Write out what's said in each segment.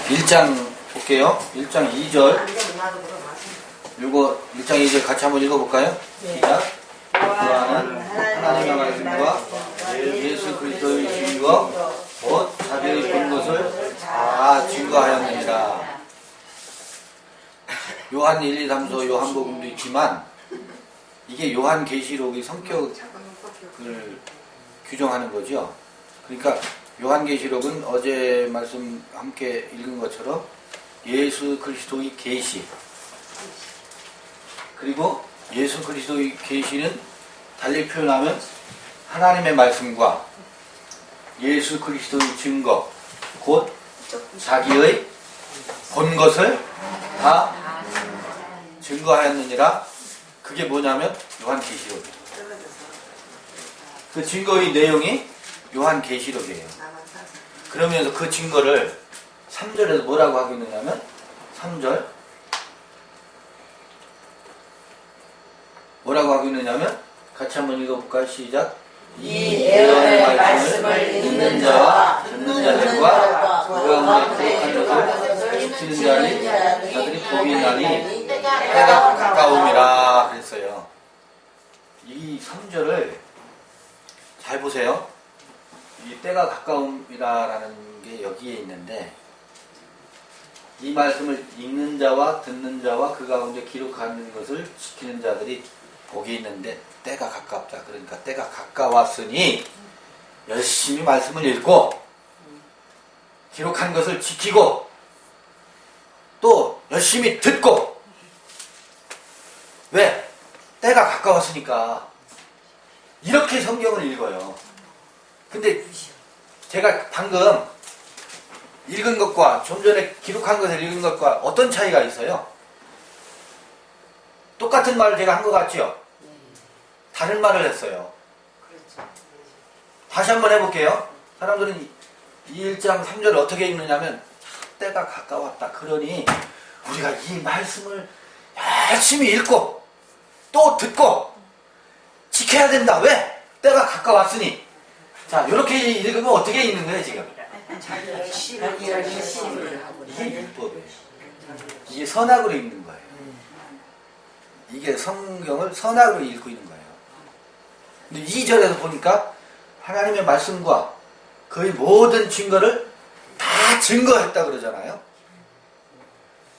1장 볼게요. 1장 2절. 요거 1장 2절 같이 한번 읽어볼까요? 시작. 요한은 하나님의 말씀과 예수 그리스도의 진리와 곧 자기의 본 것을 다 증거하였느니라. 요한 1, 2, 3, 4 요한복음도 있지만 이게 요한계시록의 성격을 규정하는 거죠. 그러니까 요한계시록은 어제 말씀 함께 읽은 것처럼 예수 그리스도의 계시, 그리고 예수 그리스도의 계시는 달리 표현하면 하나님의 말씀과 예수 그리스도의 증거, 곧 자기의 본 것을 다 증거하였느니라. 그게 뭐냐면 요한계시록이에요. 그 증거의 내용이 요한계시록이에요. 그러면서 그 증거를 3절에서 뭐라고 하고 있느냐면 3절 뭐라고 하고 있느냐면 같이 한번 읽어볼까요? 시작. 이 예언의 말씀을 읽는 자와 듣는 자들과 그 가운데 기록한 것을 지키는 자들이 복이 나니 때가 가까움이라 그랬어요. 이 3절을 잘 보세요. 이 때가 가까움이라는 게 여기에 있는데, 이 말씀을 읽는 자와 듣는 자와 그 가운데 기록하는 것을 지키는 자들이 복이 있는데 때가 가깝다. 그러니까 때가 가까웠으니 열심히 말씀을 읽고 기록한 것을 지키고 또 열심히 듣고. 왜? 때가 가까웠으니까. 이렇게 성경을 읽어요. 근데 제가 방금 읽은 것과 좀 전에 기록한 것을 읽은 것과 어떤 차이가 있어요? 똑같은 말을 제가 한 것 같죠? 다른 말을 했어요. 다시 한번 해볼게요. 사람들은 1장 3절을 어떻게 읽느냐면 때가 가까웠다. 그러니 우리가 이 말씀을 열심히 읽고 또 듣고 지켜야 된다. 왜? 때가 가까웠으니. 자, 이렇게 읽으면 어떻게 읽는 거예요, 지금? 이게 율법이에요. 이게 선악으로 읽는 거예요. 이게 성경을 선악으로 읽고 있는 거예요. 근데 2절에서 보니까 하나님의 말씀과 거의 모든 증거를 다 증거했다 그러잖아요.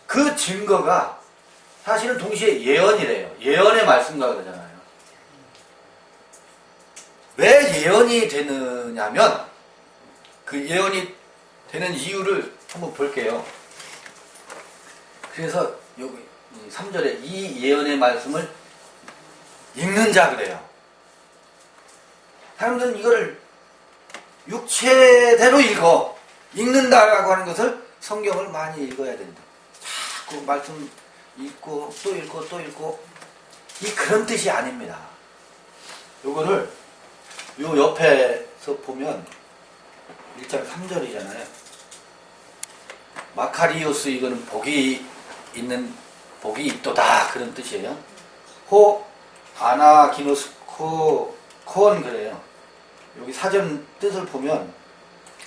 그 증거가 사실은 동시에 예언이래요. 예언의 말씀과 그러잖아요. 왜 예언이 되느냐면 그 예언이 되는 이유를 한번 볼게요. 그래서 여기 3절에 이 예언의 말씀을 읽는 자 그래요. 사람들은 이거를 육체대로 읽어. 읽는다라고 하는 것을 성경을 많이 읽어야 된다. 자꾸 말씀 읽고 또 읽고 또 읽고. 그런 뜻이 아닙니다. 요거를 요 옆에서 보면 1장 3절이잖아요. 마카리오스, 이거는 복이 있는, 복이 있도다, 그런 뜻이에요. 호 아나기노스코 콘 그래요. 여기 사전 뜻을 보면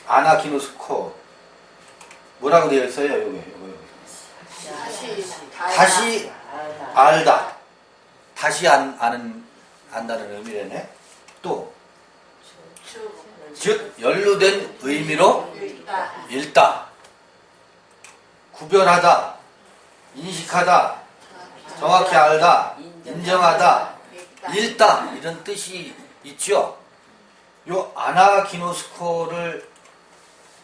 아나기노스코 뭐라고 되어 있어요? 여기. 다시 알다. 다시 안다는 의미래네. 또 즉 연루된 의미로 읽다, 구별하다, 인식하다, 정확히 알다, 인정하다, 읽다, 이런 뜻이 있죠. 요 아나기노스코를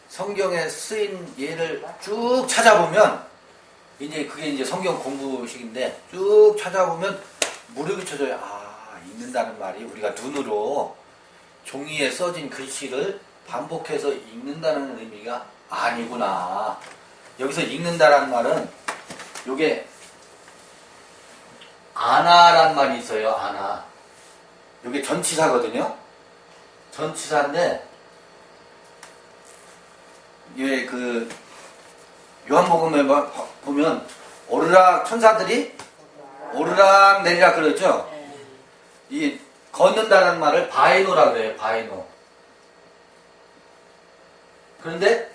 성경에 쓰인 예를 쭉 찾아보면 이제 그게 이제 성경 공부식인데 쭉 찾아보면 무릎이 쳐져요. 읽는다는 말이 우리가 눈으로 종이에 써진 글씨를 반복해서 읽는다는 의미가 아니구나. 여기서 읽는다라는 말은 요게 아나란 말이 있어요. 아나. 요게 전치사거든요. 전치사인데 이게 그 요한복음에 보면 오르락 천사들이 오르락 내리락 그러죠. 이 걷는다는 말을 바이노라 그래요. 바이노. 그런데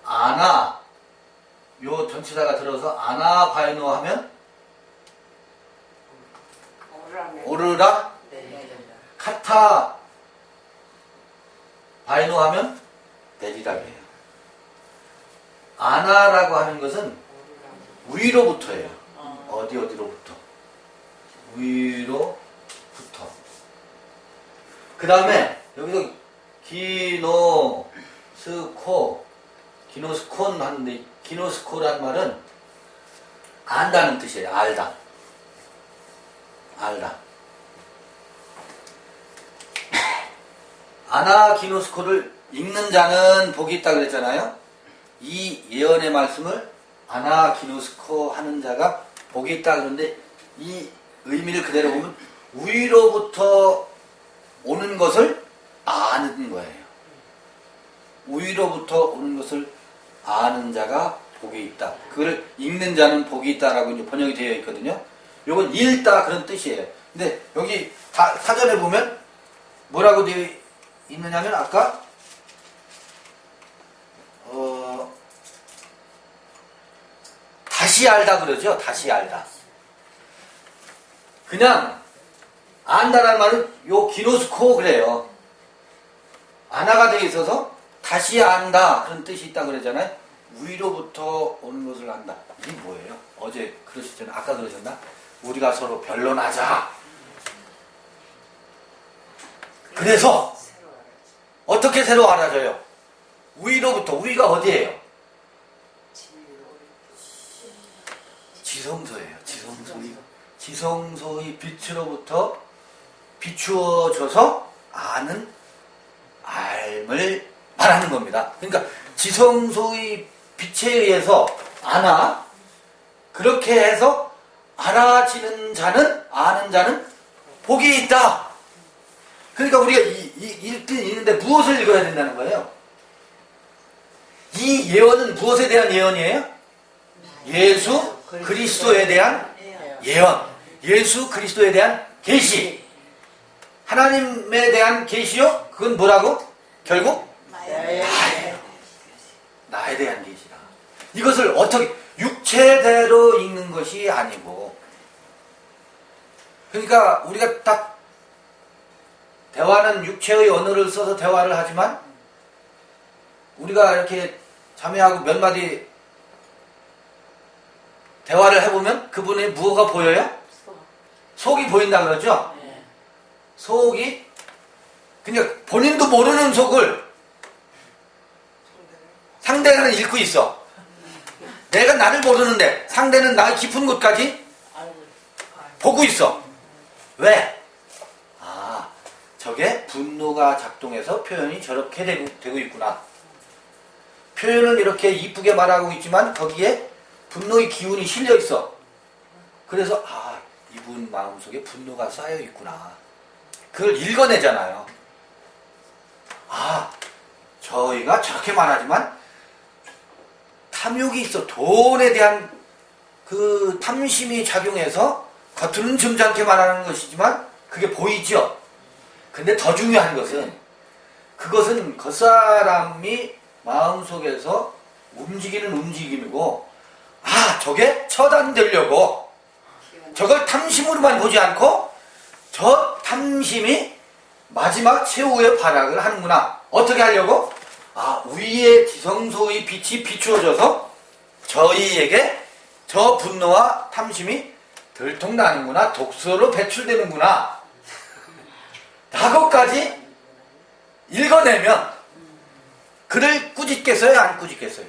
아나, 전치사가 들어서 아나바이노 하면 오르락 카타 바이노 하면 내리락이에요. 아나라고 하는 것은 위로부터예요. 어디로부터? 위로부터. 그 다음에 여기서 기노스콘 하는데 기노스코란 말은 안다는 뜻이에요. 알다. 아나기노스코를 읽는 자는 복이 있다 그랬잖아요. 이 예언의 말씀을 아나기노스코 하는 자가 복이 있다 그런데 이 의미를 그대로 보면 위로부터 오는 것을 아는 거예요. 위로부터 오는 것을 아는 자가 복이 있다. 그걸 읽는 자는 복이 있다라고 이제 번역이 되어 있거든요. 요건 읽다 그런 뜻이에요. 근데 여기 사전에 보면 뭐라고 되어 있느냐면 아까 다시 알다 그러죠. 다시 알다. 그냥 안다라는 말은 요 기노스코 그래요. 아나가 되어 있어서 다시 안다 그런 뜻이 있다 그러잖아요. 위로부터 오는 것을 안다. 이게 뭐예요? 어제 그러셨잖아요. 아까 그러셨나? 우리가 서로 변론하자. 그래서 어떻게 새로 알아져요? 위로부터. 위가 어디예요? 지성소예요. 지성소의 빛으로부터 비추어져서 아는 알을 말하는 겁니다. 그러니까 지성소의 빛에 의해서 아나 그렇게 해서 알아지는 자는 아는 자는 복이 있다. 그러니까 우리가 읽긴 읽는데 무엇을 읽어야 된다는 거예요? 이 예언은 무엇에 대한 예언이에요? 예수 그리스도에 대한 예언. 예수 그리스도에 대한 계시. 하나님에 대한 계시요? 그건 뭐라고? 결국 나에 대한 계시다. 이것을 어떻게 육체대로 읽는 것이 아니고, 그러니까 우리가 딱 대화는 육체의 언어를 써서 대화를 하지만 우리가 이렇게 자매하고 몇 마디 대화를 해보면 그분의 무엇가 보여요? 속이 보인다 그러죠? 속이 그러니까 본인도 모르는 속을 상대는 읽고 있어. 내가 나를 모르는데 상대는 나의 깊은 곳까지 보고 있어. 왜? 아, 저게 분노가 작동해서 표현이 저렇게 되고 있구나. 표현은 이렇게 이쁘게 말하고 있지만 거기에 분노의 기운이 실려 있어. 그래서 아, 이분 마음속에 분노가 쌓여 있구나. 그걸 읽어내잖아요. 아, 저희가 저렇게 말하지만 탐욕이 있어. 돈에 대한 그 탐심이 작용해서 겉으로는 점잖게 말하는 것이지만 그게 보이죠. 근데 더 중요한 것은 그것은 겉사람이 마음속에서 움직이는 움직임이고, 아, 저게 처단되려고 저걸 탐심으로만 보지 않고 저 탐심이 마지막 최후의 발악을 하는구나. 어떻게 하려고? 아, 위에 지성소의 빛이 비추어져서 저희에게 저 분노와 탐심이 들통나는구나. 독서로 배출되는구나. 라고까지 읽어내면 그를 꾸짖겠어요? 안 꾸짖겠어요?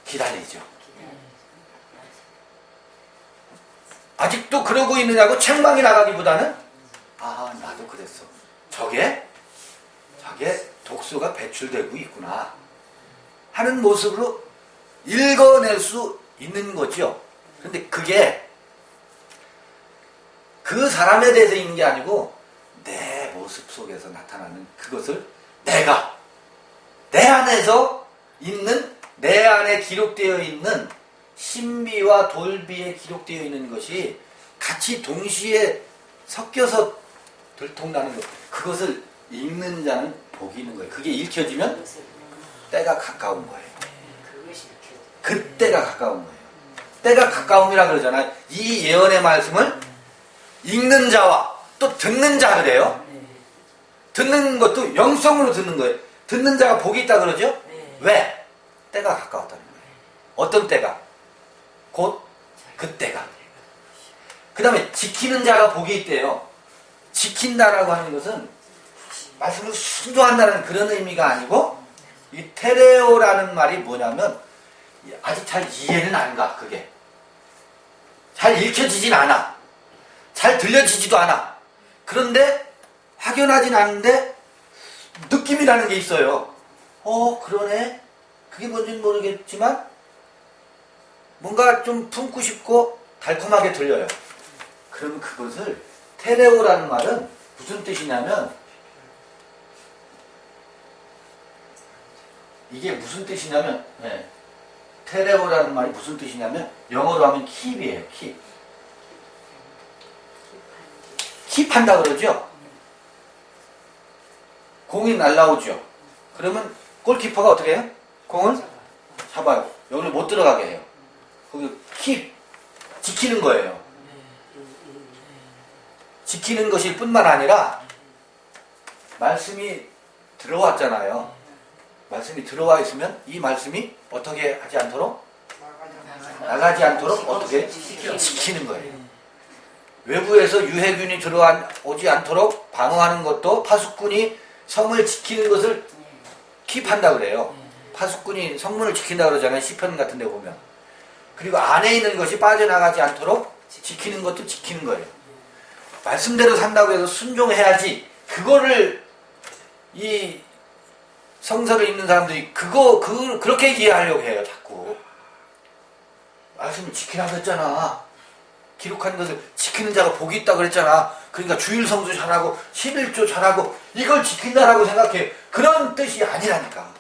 기다리죠. 아직도 그러고 있느냐고 책망이 나가기보다는 아, 나도 그랬어. 저게 독소가 배출되고 있구나 하는 모습으로 읽어낼 수 있는 거죠. 그런데 그게 그 사람에 대해서 읽는 게 아니고 내 모습 속에서 나타나는 그것을 내가 내 안에서 있는, 내 안에 기록되어 있는 신비와 돌비에 기록되어 있는 것이 같이 동시에 섞여서 들통나는 것, 그것을 읽는 자는 복이 있는 거예요. 그게 읽혀지면 때가 가까운 거예요. 그것이 이렇게 그때가 가까운 거예요. 때가 가까움이라 그러잖아요. 이 예언의 말씀을 읽는 자와 또 듣는 자 그래요. 듣는 것도 영성으로 듣는 거예요. 듣는 자가 복이 있다 그러죠? 왜? 때가 가까웠다는 거예요. 어떤 때가? 곧 그때가. 그 다음에 지키는 자가 복이 있대요. 지킨다라고 하는 것은 말씀을 순종한다는 그런 의미가 아니고, 이 테레오라는 말이 뭐냐면 아직 잘 이해는 안 가. 그게 잘 읽혀지진 않아. 잘 들려지지도 않아. 그런데 확연하진 않은데 느낌이라는 게 있어요. 그러네. 그게 뭔지는 모르겠지만 뭔가 좀 품고 싶고 달콤하게 들려요. 그러면 그것을, 테레오라는 말은 무슨 뜻이냐면, 이게 무슨 뜻이냐면, 테레오라는 말이 무슨 뜻이냐면, 영어로 하면 킵이에요. 킵한다 그러죠? 공이 날라오죠. 그러면 골키퍼가 어떻게 해요? 공을 잡아요. 여기를 못 들어가게 해요. 거기 킵, 지키는 거예요. 지키는 것일 뿐만 아니라 말씀이 들어왔잖아요. 말씀이 들어와 있으면 이 말씀이 어떻게 하지 않도록? 나가지 않도록 어떻게? 지키는 거예요. 외부에서 유해균이 들어오지 않도록 방어하는 것도 파수꾼이 성을 지키는 것을 킵한다 그래요. 파수꾼이 성문을 지킨다 그러잖아요. 시편 같은 데 보면. 그리고 안에 있는 것이 빠져나가지 않도록 지키는 것도 지키는 거예요. 말씀대로 산다고 해서 순종해야지. 그거를 이 성서를 읽는 사람들이 그렇게 이해하려고 해요. 자꾸. 말씀을 지키라고 했잖아. 기록한 것을 지키는 자가 복이 있다고 그랬잖아. 그러니까 주일 성수 잘하고 11조 잘하고 이걸 지킨다라고 생각해. 그런 뜻이 아니라니까.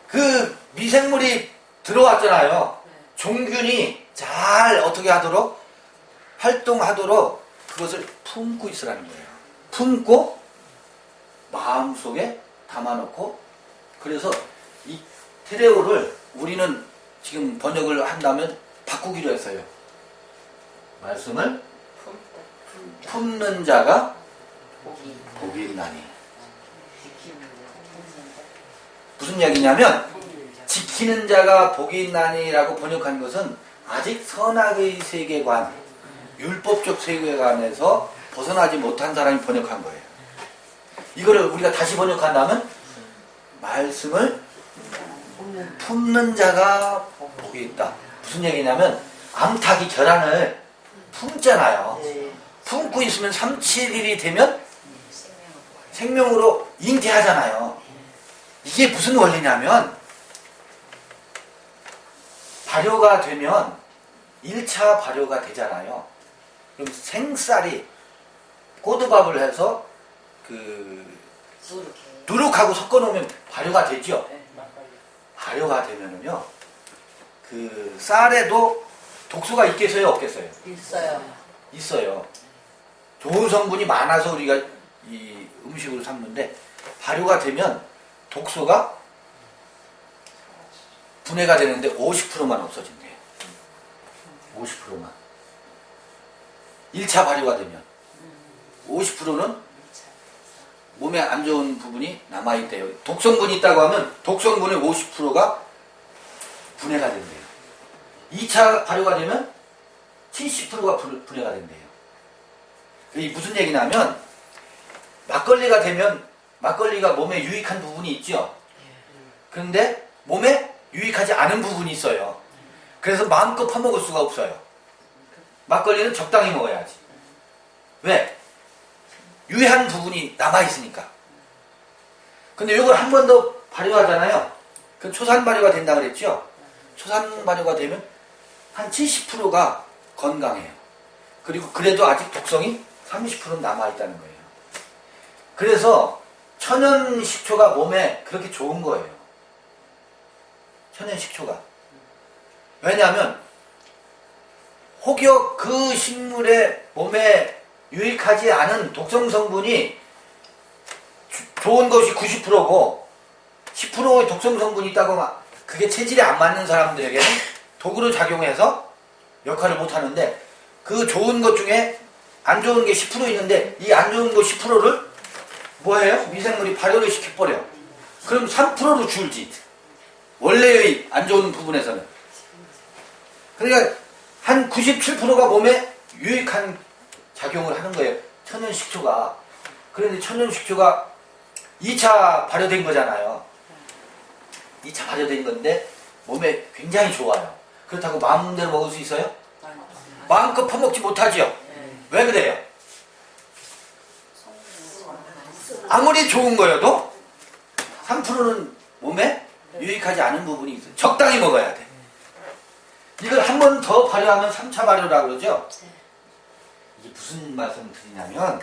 그 미생물이 들어왔잖아요. 종균이 잘 어떻게 하도록? 활동하도록 그것을 품고 있으라는 거예요. 품고 마음속에 담아놓고, 그래서 이 테레오를 우리는 지금 번역을 한다면 바꾸기로 했어요. 말씀을 품는 자가 복이 있나니. 무슨 이야기냐면, 지키는 자가 복이 있나니라고 번역한 것은 아직 선악의 세계관, 율법적 세계관에서 벗어나지 못한 사람이 번역한 거예요. 이거를 우리가 다시 번역한다면, 말씀을 품는 자가 복이 있다. 무슨 얘기냐면, 암탉이 계란을 품잖아요. 품고 있으면 3, 7일이 되면 생명으로 잉태하잖아요. 이게 무슨 원리냐면, 발효가 되면 1차 발효가 되잖아요. 그럼 생쌀이 꼬두밥을 해서 누룩하고 섞어 놓으면 발효가 되죠. 발효가 되면은요, 그 쌀에도 독소가 있겠어요, 없겠어요? 있어요. 좋은 성분이 많아서 우리가 이 음식으로 삼는데, 발효가 되면 독소가 분해가 되는데 50%만 없어진대요. 50%만. 1차 발효가 되면 50%는 몸에 안 좋은 부분이 남아있대요. 독성분이 있다고 하면 독성분의 50%가 분해가 된대요. 2차 발효가 되면 70%가 분해가 된대요. 이게 무슨 얘기냐면, 막걸리가 되면 막걸리가 몸에 유익한 부분이 있죠. 그런데 몸에 유익하지 않은 부분이 있어요. 그래서 마음껏 퍼먹을 수가 없어요. 막걸리는 적당히 먹어야지. 왜? 유해한 부분이 남아있으니까. 근데 이걸 한 번 더 발효하잖아요. 그 초산 발효가 된다 그랬죠. 초산 발효가 되면 한 70%가 건강해요. 그리고 그래도 아직 독성이 30%는 남아있다는 거예요. 그래서 천연 식초가 몸에 그렇게 좋은 거예요. 천연 식초가. 왜냐하면 혹여 그 식물의 몸에 유익하지 않은 독성 성분이 좋은 것이 90%고 10% 속에 독성 성분이 있다고 막 그게 체질에 안 맞는 사람들에게는 독으로 작용해서 역할을 못 하는데 그 좋은 것 중에 안 좋은 게 10% 있는데 이 안 좋은 거 10%를 뭐예요? 미생물이 발효를 시켜버려. 그럼 3%로 줄지. 원래의 안 좋은 부분에서는. 그러니까 한 97%가 몸에 유익한 작용을 하는 거예요. 천연식초가. 그런데 천연식초가 2차 발효된 거잖아요. 2차 발효된 건데 몸에 굉장히 좋아요. 그렇다고 마음대로 먹을 수 있어요? 마음껏 퍼먹지 못하지요. 왜 그래요? 아무리 좋은 거여도 3%는 몸에 유익하지 않은 부분이 있어요. 적당히 먹어야 돼. 이걸 한 번 더 발효하면 3차 발효라고 그러죠? 이게 무슨 말씀을 드리냐면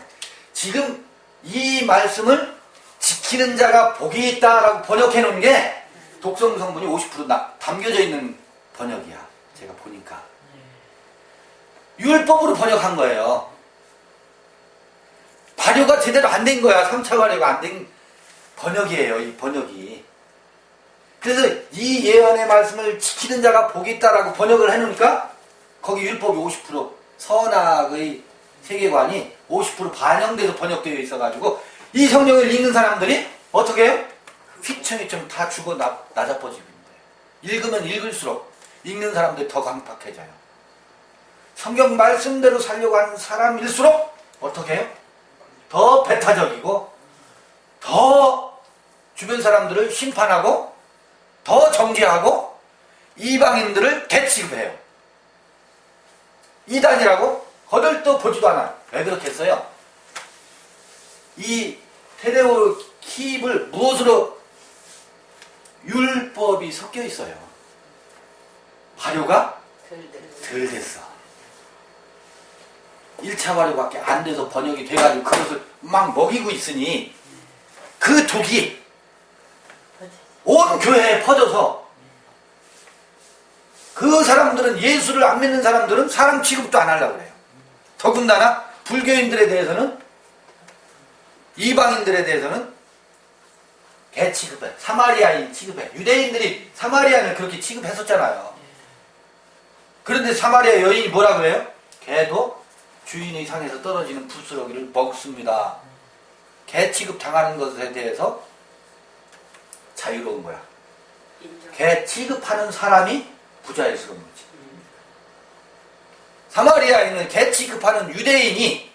지금 이 말씀을 지키는 자가 복이 있다라고 번역해 놓은 게 독성 성분이 50% 담겨져 있는 번역이야. 제가 보니까. 율법으로 번역한 거예요. 발효가 제대로 안 된 거야. 3차 발효가 안 된 번역이에요. 이 번역이. 그래서 이 예언의 말씀을 지키는 자가 복이 있다라고 번역을 해놓으니까 거기 율법이 50% 선악의 세계관이 50% 반영돼서 번역되어 있어가지고 이 성경을 읽는 사람들이 어떻게 해요? 휘청휘청 다 죽어 나자빠지는 거예요. 읽으면 읽을수록 읽는 사람들이 더 강팍해져요. 성경 말씀대로 살려고 하는 사람일수록 어떻게 해요? 더 배타적이고 더 주변 사람들을 심판하고 더 정죄하고 이방인들을 개취급해요. 이단이라고 거들떠 보지도 않아요. 왜 그렇게 했어요? 이 테레오 킵을 무엇으로 율법이 섞여 있어요. 발효가 덜 됐어. 1차 발효밖에 안 돼서 번역이 돼가지고 그것을 막 먹이고 있으니 그 독이 온 교회에 퍼져서 그 사람들은 예수를 안 믿는 사람들은 사람 취급도 안 하려고 그래요. 더군다나 불교인들에 대해서는 이방인들에 대해서는 개 취급해. 사마리아인 취급해. 유대인들이 사마리아인을 그렇게 취급했었잖아요. 그런데 사마리아 여인이 뭐라 그래요? 개도 주인의 상에서 떨어지는 부스러기를 먹습니다. 개 취급 당하는 것에 대해서 자유로운 거야. 개 취급하는 사람이 부자일스러운 거지. 사마리아인은 개 취급하는 유대인이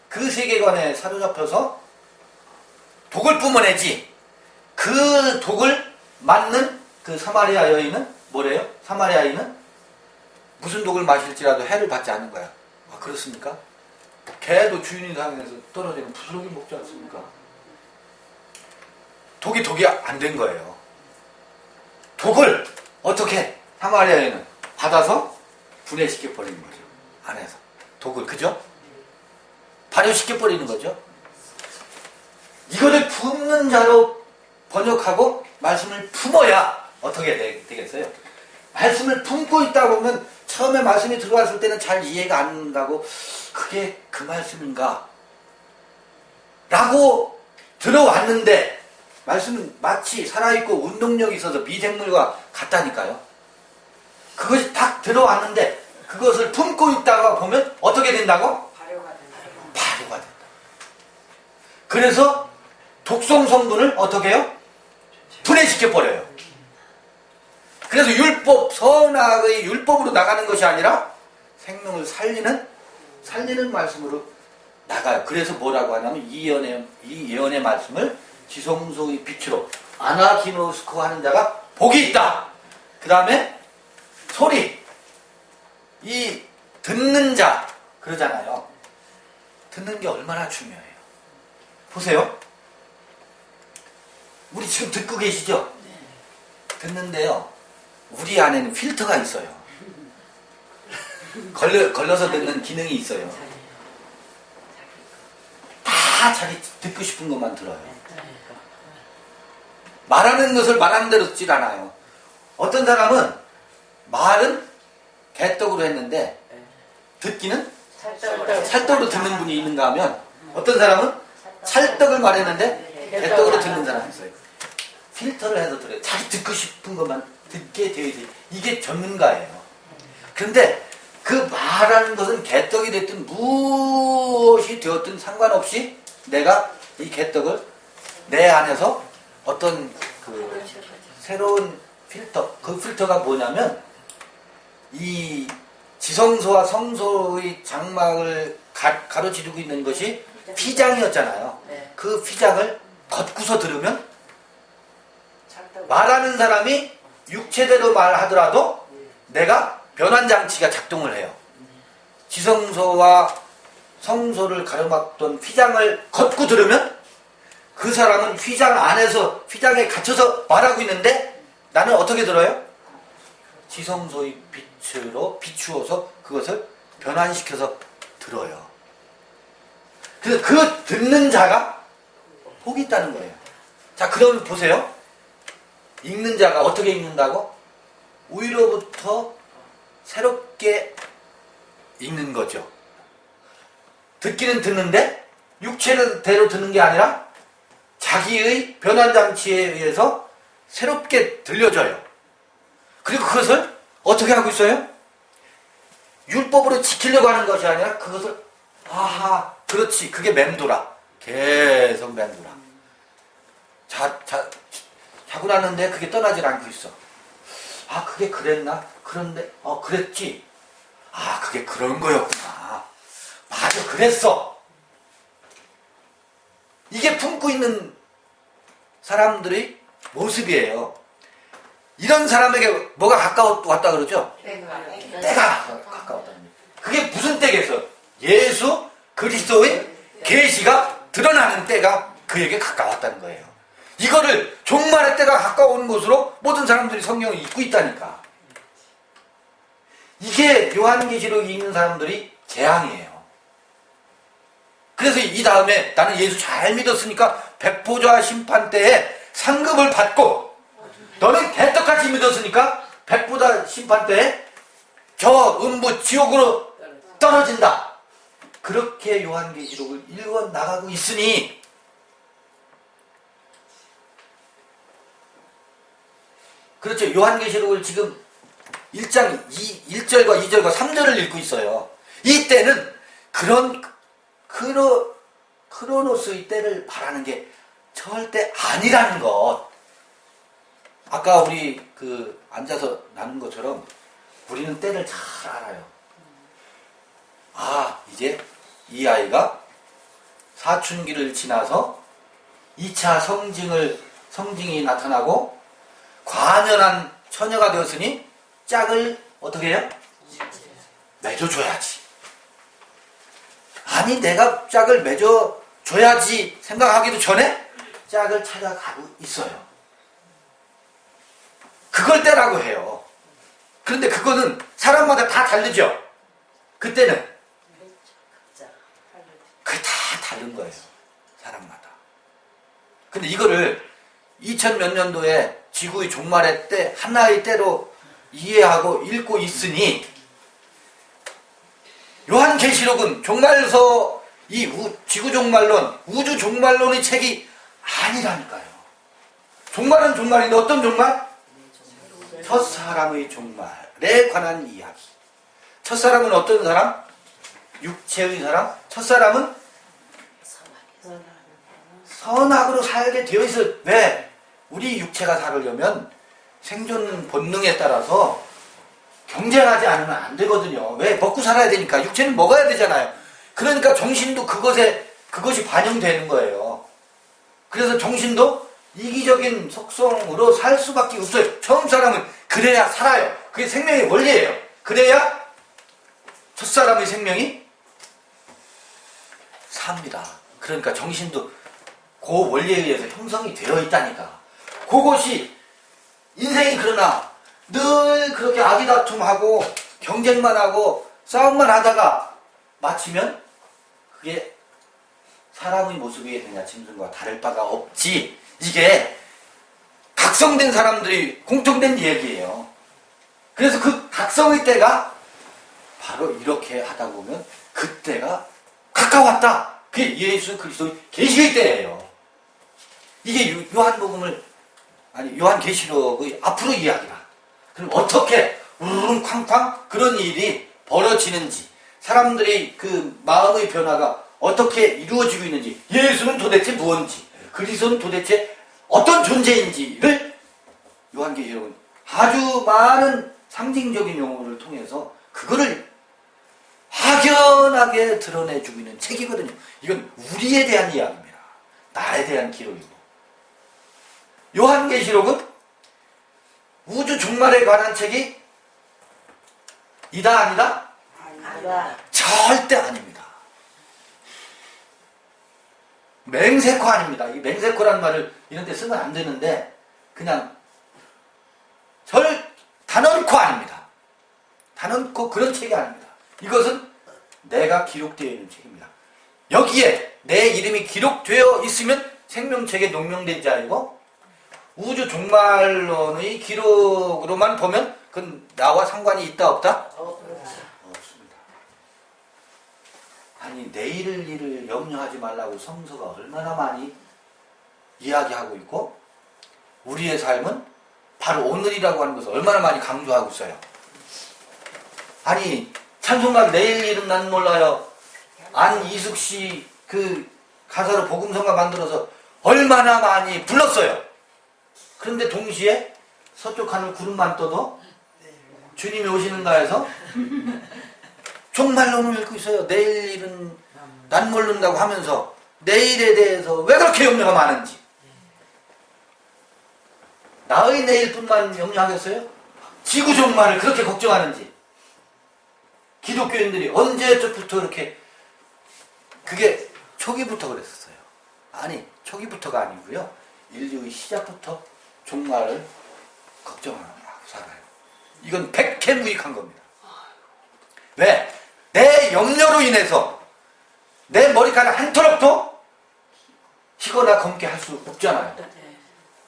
그 세계관에 사로잡혀서 독을 뿜어내지. 그 독을 맞는 그 사마리아 여인은 뭐래요? 사마리아인은 무슨 독을 마실지라도 해를 받지 않는 거야. 아, 그렇습니까? 개도 주인의 상에서 떨어지는 부스러기 먹지 않습니까? 독이 안 된 거예요. 독을 어떻게 사마리아인은 받아서 분해시켜 버리는 거죠. 안에서 독을, 그죠? 발효시켜 버리는 거죠. 이거를 품는 자로 번역하고 말씀을 품어야 어떻게 되겠어요? 말씀을 품고 있다 보면 처음에 말씀이 들어왔을 때는 잘 이해가 안 된다고 그게 그 말씀인가? 라고 들어왔는데 말씀은 마치 살아있고 운동력이 있어서 미생물과 같다니까요. 그것이 딱 들어왔는데 그것을 품고 있다가 보면 어떻게 된다고? 발효가 된다. 그래서 독성 성분을 어떻게 해요? 분해시켜버려요. 그래서 율법, 선악의 율법으로 나가는 것이 아니라 생명을 살리는 말씀으로 나가요. 그래서 뭐라고 하냐면 이 예언의 말씀을 지성소의 빛으로 아나기노스코 하는 자가 복이 있다. 그 다음에 소리, 이 듣는 자 그러잖아요. 듣는 게 얼마나 중요해요. 보세요. 우리 지금 듣고 계시죠? 듣는데요. 우리 안에는 필터가 있어요. 걸려서 듣는 기능이 있어요. 다 자기 듣고 싶은 것만 들어요. 말하는 것을 말하는 대로 듣질 않아요. 어떤 사람은 말은 개떡으로 했는데 듣기는 찰떡으로 듣는 분이 있는가 하면 어떤 사람은 찰떡을 말했는데 개떡으로 듣는 사람이 있어요. 필터를 해서 들어요. 자기 듣고 싶은 것만 듣게 되어 있어요. 이게 전문가예요. 그런데 그 말하는 것은 개떡이 됐든 무엇이 되었든 상관없이 내가 이 개떡을 내 안에서 어떤 그 새로운 필터, 그 필터가 뭐냐면 이 지성소와 성소의 장막을 가로지르고 있는 것이 휘장이었잖아요. 네. 그 휘장을 걷고서 들으면 말하는 사람이 육체대로 말하더라도 내가 변환장치가 작동을 해요. 지성소와 성소를 가로막던 휘장을 걷고 들으면 그 사람은 휘장 안에서 휘장에 갇혀서 말하고 있는데 나는 어떻게 들어요? 지성소의 빛으로 비추어서 그것을 변환시켜서 들어요. 그래서 그 듣는 자가 복이 있다는 거예요. 자, 그러면 보세요. 읽는 자가 어떻게 읽는다고? 위로부터 새롭게 읽는 거죠. 듣기는 듣는데 육체대로 듣는 게 아니라 자기의 변환장치에 의해서 새롭게 들려줘요. 그리고 그것을 어떻게 하고 있어요? 율법으로 지키려고 하는 것이 아니라 그것을 아하 그렇지 그게 맴돌아. 계속 맴돌아. 자고 났는데 그게 떠나질 않고 있어. 아 그게 그랬나? 그런데 그랬지. 아 그게 그런 거였구나. 맞아 그랬어. 이게 품고 있는 사람들의 모습이에요. 이런 사람에게 뭐가 가까웠다 그러죠? 때가 가까웠다는 거예요. 그게 무슨 때겠어? 예수 그리스도의 계시가 드러나는 때가 그에게 가까웠다는 거예요. 이거를 종말의 때가 가까운 곳으로 모든 사람들이 성경을 읽고 있다니까. 이게 요한계시록 읽는 사람들이 재앙이에요. 그래서 이 다음에 나는 예수 잘 믿었으니까 백보좌 심판 때에 상급을 받고 너는 개떡같이 믿었으니까 백보좌 심판 때에 저 음부 지옥으로 떨어진다. 그렇게 요한계시록을 읽어 나가고 있으니 그렇죠. 요한계시록을 지금 1장 1절과 2절과 3절을 읽고 있어요. 이때는 그런 크로노스의 때를 말하는 게 절대 아니라는 것. 아까 우리 앉아서 나눈 것처럼 우리는 때를 잘 알아요. 아, 이제 이 아이가 사춘기를 지나서 2차 성징이 나타나고 과연한 처녀가 되었으니 짝을 어떻게 해요? 맺어줘야지. 아니 내가 짝을 맺어줘야지 생각하기도 전에 짝을 찾아가고 있어요. 그걸 때라고 해요. 그런데 그거는 사람마다 다 다르죠. 그때는 그게 다 다른 거예요. 사람마다. 근데 이거를 2000 몇 년도에 지구의 종말의 때 하나의 때로 이해하고 읽고 있으니 요한계시록은 종말서 이 지구 종말론, 우주 종말론의 책이 아니라니까요. 종말은 종말인데 어떤 종말? 첫사람의 종말에 관한 이야기. 첫사람은 어떤 사람? 육체의 사람? 첫사람은 선악으로 살게 되어 있어. 왜? 우리 육체가 살으려면 생존 본능에 따라서 경쟁하지 않으면 안 되거든요. 왜? 먹고 살아야 되니까. 육체는 먹어야 되잖아요. 그러니까 정신도 그것이 반영되는 거예요. 그래서 정신도 이기적인 속성으로 살 수밖에 없어요. 처음 사람은 그래야 살아요. 그게 생명의 원리예요. 그래야 첫사람의 생명이 삽니다. 그러니까 정신도 그 원리에 의해서 형성이 되어 있다니까. 그것이 인생이 그러나 늘 그렇게 아기다툼하고 경쟁만 하고 싸움만 하다가 마치면 그게 사람의 모습이 되냐 짐승과 다를 바가 없지. 이게 각성된 사람들이 공통된 얘기예요. 그래서 그 각성의 때가 바로 이렇게 하다 보면 그때가 가까웠다. 그게 예수 그리스도의 계시의 때예요. 이게 아니 요한계시록의 앞으로 이야기라. 그럼 어떻게 우르릉 쾅쾅 그런 일이 벌어지는지, 사람들의 그 마음의 변화가 어떻게 이루어지고 있는지, 예수는 도대체 무엇인지, 그리스도는 도대체 어떤 존재인지를 요한계시록은 아주 많은 상징적인 용어를 통해서 그거를 확연하게 드러내주고 있는 책이거든요. 이건 우리에 대한 이야기입니다. 나에 대한 기록이고. 요한계시록은 우주 종말에 관한 책이 이다 아니다? 아니다. 절대 아닙니다. 맹세코 아닙니다. 이 맹세코라는 말을 이런 데 쓰면 안 되는데 그냥 단언코 아닙니다. 단언코 그런 책이 아닙니다. 이것은 내가 기록되어 있는 책입니다. 여기에 내 이름이 기록되어 있으면 생명책에 농명된 자이고, 우주 종말론의 기록으로만 보면 그건 나와 상관이 있다 없다? 없습니다. 아니 내일 일을 염려하지 말라고 성서가 얼마나 많이 이야기하고 있고, 우리의 삶은 바로 오늘이라고 하는 것을 얼마나 많이 강조하고 있어요. 아니 찬송가 내일 일은 난 몰라요, 안이숙 씨 그 가사로 복음성가 만들어서 얼마나 많이 불렀어요. 그런데 동시에 서쪽 하늘 구름만 떠도 주님이 오시는가 해서 종말론을 읽고 있어요. 내일 일은 난 모른다고 하면서 내일에 대해서 왜 그렇게 염려가 많은지, 나의 내일뿐만 염려하겠어요? 지구 종말을 그렇게 걱정하는지, 기독교인들이 언제부터 이렇게, 그게 초기부터 그랬었어요. 아니 초기부터가 아니고요, 인류의 시작부터 종말을 걱정하고 살아요. 이건 백해무익한 겁니다. 왜? 내 염려로 인해서 내 머리카락 한 톨럭도 희거나 검게 할 수 없잖아요.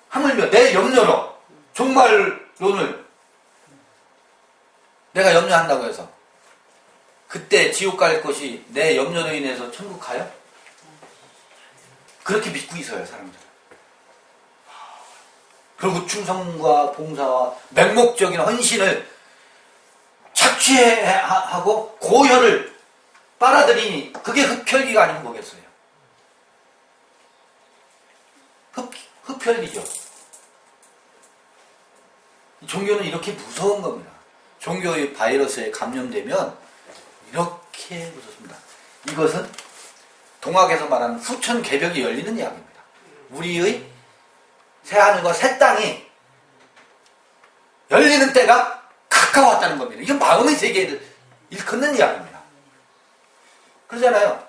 하물며 내 염려로 종말론을 내가 염려한다고 해서 그때 지옥 갈 것이 내 염려로 인해서 천국 가요? 그렇게 믿고 있어요, 사람들은. 그리고 충성과 봉사와 맹목적인 헌신을 착취하고 고혈을 빨아들이니 그게 흡혈귀가 아니면 뭐겠어요? 흡혈귀죠. 종교는 이렇게 무서운 겁니다. 종교의 바이러스에 감염되면 이렇게 무섭습니다. 이것은 동학에서 말하는 후천 개벽이 열리는 이야기입니다. 우리의 새하늘과 새 땅이 열리는 때가 가까웠다는 겁니다. 이건 마음의 세계를 일컫는 이야기입니다. 그러잖아요.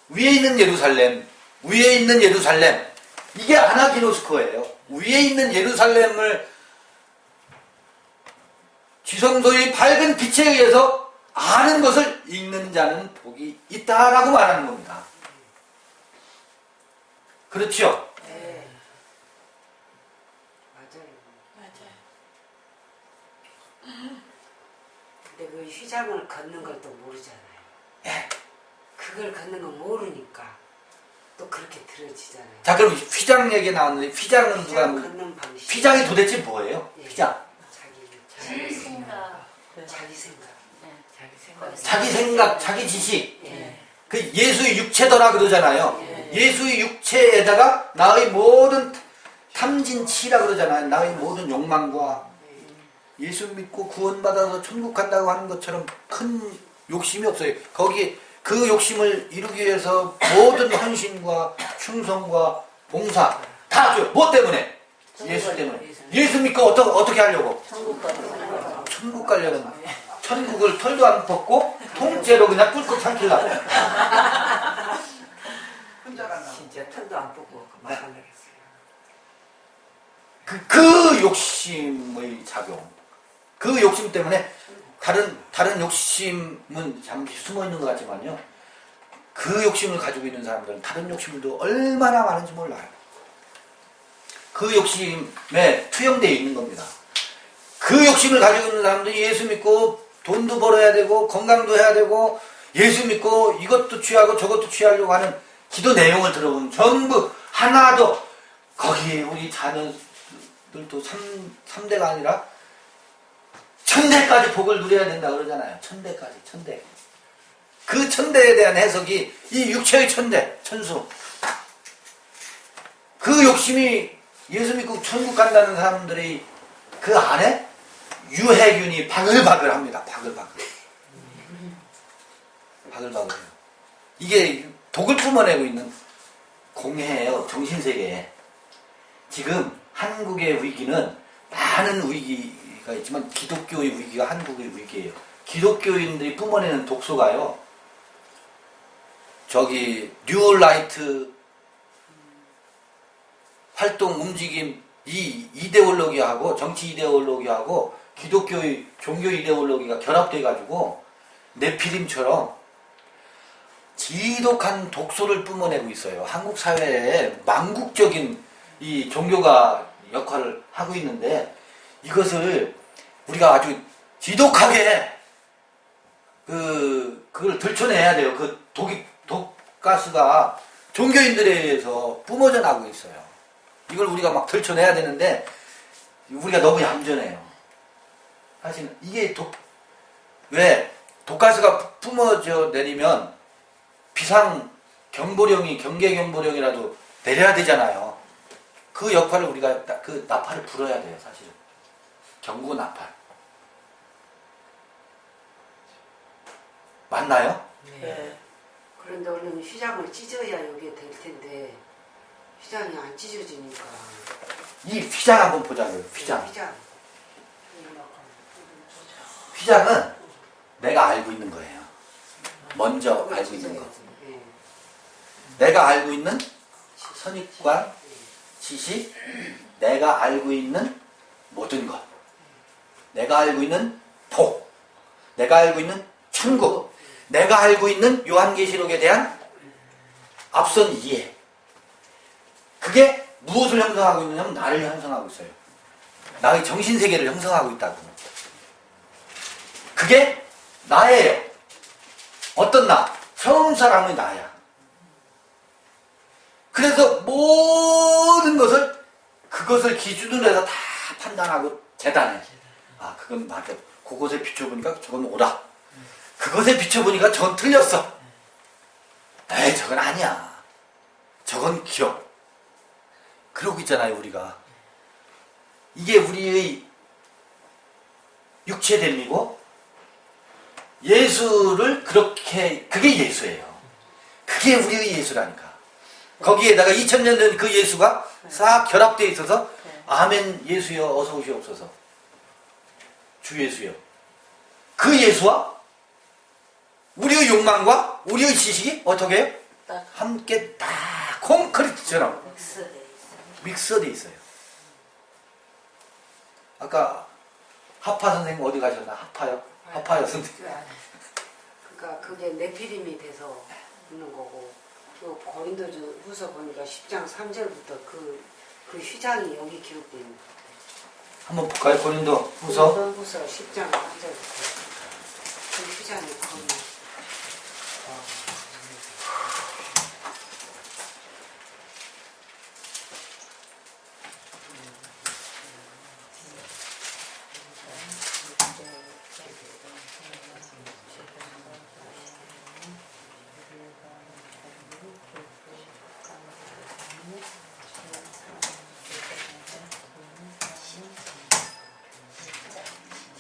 위에 있는 예루살렘, 위에 있는 예루살렘, 이게 아나기노스코예요. 위에 있는 예루살렘을 지성소의 밝은 빛에 의해서 아는 것을 읽는 자는 복이 있다라고 말하는 겁니다. 그렇죠? 네. 맞아요. 근데 그 휘장을 걷는 걸 또 모르잖아요. 예. 그걸 걷는 건 모르니까 또 그렇게 들어지잖아요. 자, 그럼 휘장 얘기 나왔는데, 휘장은 누가, 휘장 걷는 방식. 휘장이 도대체 뭐예요? 예. 휘장. 자기 생각. 자기 생각. 자기 생각, 자기 지식. 예. 그 예수의 육체더라 그러잖아요. 예. 예수의 육체에다가 나의 모든 탐진치라 그러잖아요. 나의 모든 욕망과 예수 믿고 구원받아서 천국 간다고 하는 것처럼 큰 욕심이 없어요. 거기 그 욕심을 이루기 위해서 모든 헌신과 충성과 봉사 다 줘요. 뭐 때문에? 예수 때문에. 예수 믿고 어떻게 하려고? 천국 가려면 천국을 털도 안 벗고 통째로 그냥 뚫고 삼키려고. 진짜 털도 안 뽑고 막 하려고 했어요. 그 욕심의 작용, 그 욕심 때문에 다른 욕심은 잠시 숨어 있는 것 같지만요, 그 욕심을 가지고 있는 사람들은 다른 욕심도 얼마나 많은지 몰라요. 그 욕심에 투영되어 있는 겁니다. 그 욕심을 가지고 있는 사람들이 예수 믿고 돈도 벌어야 되고 건강도 해야 되고 예수 믿고 이것도 취하고 저것도 취하려고 하는 기도 내용을 들어보면 전부 하나도 거기에 우리 자녀 자녀들도 3대가 아니라 천대까지 복을 누려야 된다 그러잖아요. 천대까지, 천대. 그 천대에 대한 해석이 이 육체의 천대, 천수. 그 욕심이 예수 믿고 천국 간다는 사람들이 그 안에 유해균이 바글바글 합니다. 바글바글. 바글바글해요. 이게 독을 뿜어내고 있는 공해예요. 정신세계에. 지금 한국의 위기는 많은 위기가 있지만 기독교의 위기가 한국의 위기예요. 기독교인들이 뿜어내는 독소가요. 저기 뉴라이트 활동 움직임 이 이데올로기하고 정치 이데올로기하고 기독교의 종교 이데올로기가 결합돼 가지고 네피림처럼 지독한 독소를 뿜어내고 있어요. 한국 사회에 망국적인 이 종교가 역할을 하고 있는데 이것을 우리가 아주 지독하게 그걸 들춰내야 돼요. 그 독가스가 종교인들에 의해서 뿜어져 나고 있어요. 이걸 우리가 막 들춰내야 되는데 우리가 너무 얌전해요. 사실은 이게 왜 독가스가 뿜어져 내리면 비상 경보령이 경계 경보령이라도 내려야 되잖아요. 그 역할을 우리가 그 나팔을 불어야 돼요. 사실은 경고 나팔 맞나요? 네. 그런데 얼른 휘장을 찢어야 여기에 될 텐데 휘장이 안 찢어지니까. 이 휘장 한번 보자고요. 휘장. 휘장. 휘장은 내가 알고 있는 거예요. 먼저 알고 있는 거. 네. 내가 알고 있는 선입관, 지식, 내가 알고 있는 모든 것. 내가 알고 있는 복, 내가 알고 있는 천국, 내가 알고 있는 요한계시록에 대한 앞선 이해. 그게 무엇을 형성하고 있느냐면 나를 형성하고 있어요. 나의 정신세계를 형성하고 있다고. 그게 나예요. 어떤 나? 처음 사람의 나야. 그래서 모든 것을 그것을 기준으로 해서 다 판단하고 재단해. 아, 그건 맞아. 그것에 비춰보니까 저건 오다. 그것에 비춰보니까 저건 틀렸어. 에이, 저건 아니야. 저건 기억. 그러고 있잖아요, 우리가. 이게 우리의 육체됨이고, 예수를 그렇게, 그게 예수예요. 그게 우리의 예수라니까. 거기에다가 2000년 된 그 예수가 싹 결합되어 있어서, 아멘 예수여 어서 오시옵소서. 주 예수여. 그 예수와 우리의 욕망과 우리의 지식이 어떻게 해요? 함께 다 콘크리트처럼 믹스되어 있어요. 아까 하파 선생님 어디 가셨나? 하파요? 하파요 선생님. 그러니까 그게 네피림이 돼서 있는 거고 또 고린도전 후서 보니까 10장 3절부터 그 휘장이 여기 기록되어 있는 거예요. 한번 볼까요? 고린도 후서. 고린도 후서 10장 3절부터 그 휘장이 거기.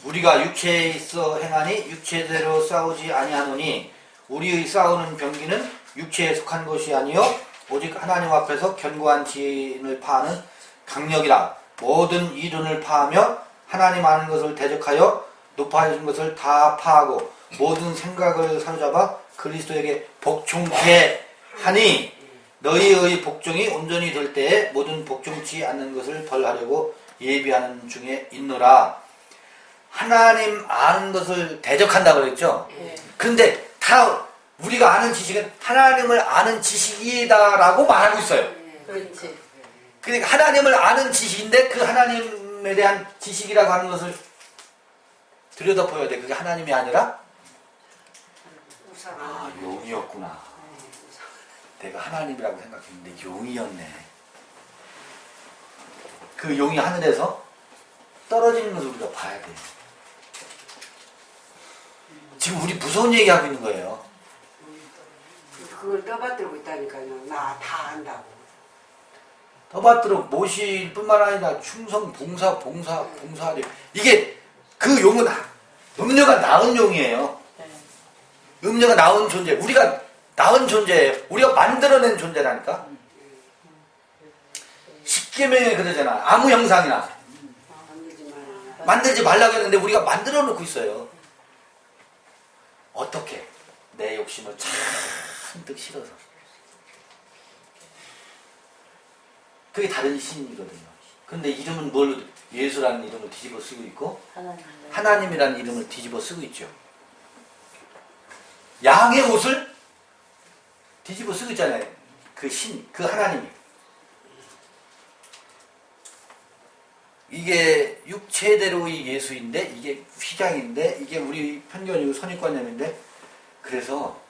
우리가 육체에 있어 행하니 육체대로 싸우지 아니하노니 우리의 싸우는 병기는 육체에 속한 것이 아니요 오직 하나님 앞에서 견고한 지인을 파하는 강력이라. 모든 이론을 파하며 하나님 아는 것을 대적하여 높아진 것을 다 파하고 모든 생각을 사로잡아 그리스도에게 복종케 하니 너희의 복종이 온전히 될 때에 모든 복종치 않는 것을 벌하려고 예비하는 중에 있노라. 하나님 아는 것을 대적한다고 그랬죠? 근데 다 우리가 아는 지식은 하나님을 아는 지식이다라고 말하고 있어요. 그렇지. 그러니까 하나님을 아는 지식인데 그 하나님에 대한 지식이라고 하는 것을 들여다봐야 돼. 그게 하나님이 아니라 아, 용이었구나. 내가 하나님이라고 생각했는데 용이었네. 그 용이 하늘에서 떨어지는 것을 우리가 봐야 돼요. 지금 우리 무서운 얘기하고 있는 거예요. 그걸 떠받들고 있다니까요. 나 다 안다고. 더받들어 모실 뿐만 아니라 충성, 봉사, 이게 그 용은 음녀가 낳은 용이에요. 음녀가 낳은 존재, 우리가 낳은 존재예요. 우리가 만들어낸 존재라니까. 십계명에 그러잖아. 아무 형상이나 만들지 말라고 했는데 우리가 만들어 놓고 있어요. 어떻게? 내 욕심을 잔뜩 실어서. 그게 다른 신이거든요. 근데 이름은 뭘로, 예수라는 이름을 뒤집어 쓰고 있고 하나님이라는 이름을 뒤집어 쓰고 있죠. 양의 옷을 뒤집어 쓰고 있잖아요. 그 신, 그 하나님이. 이게 육체대로의 예수인데 이게 휘장인데 이게 우리 편견이고 선입관념인데, 그래서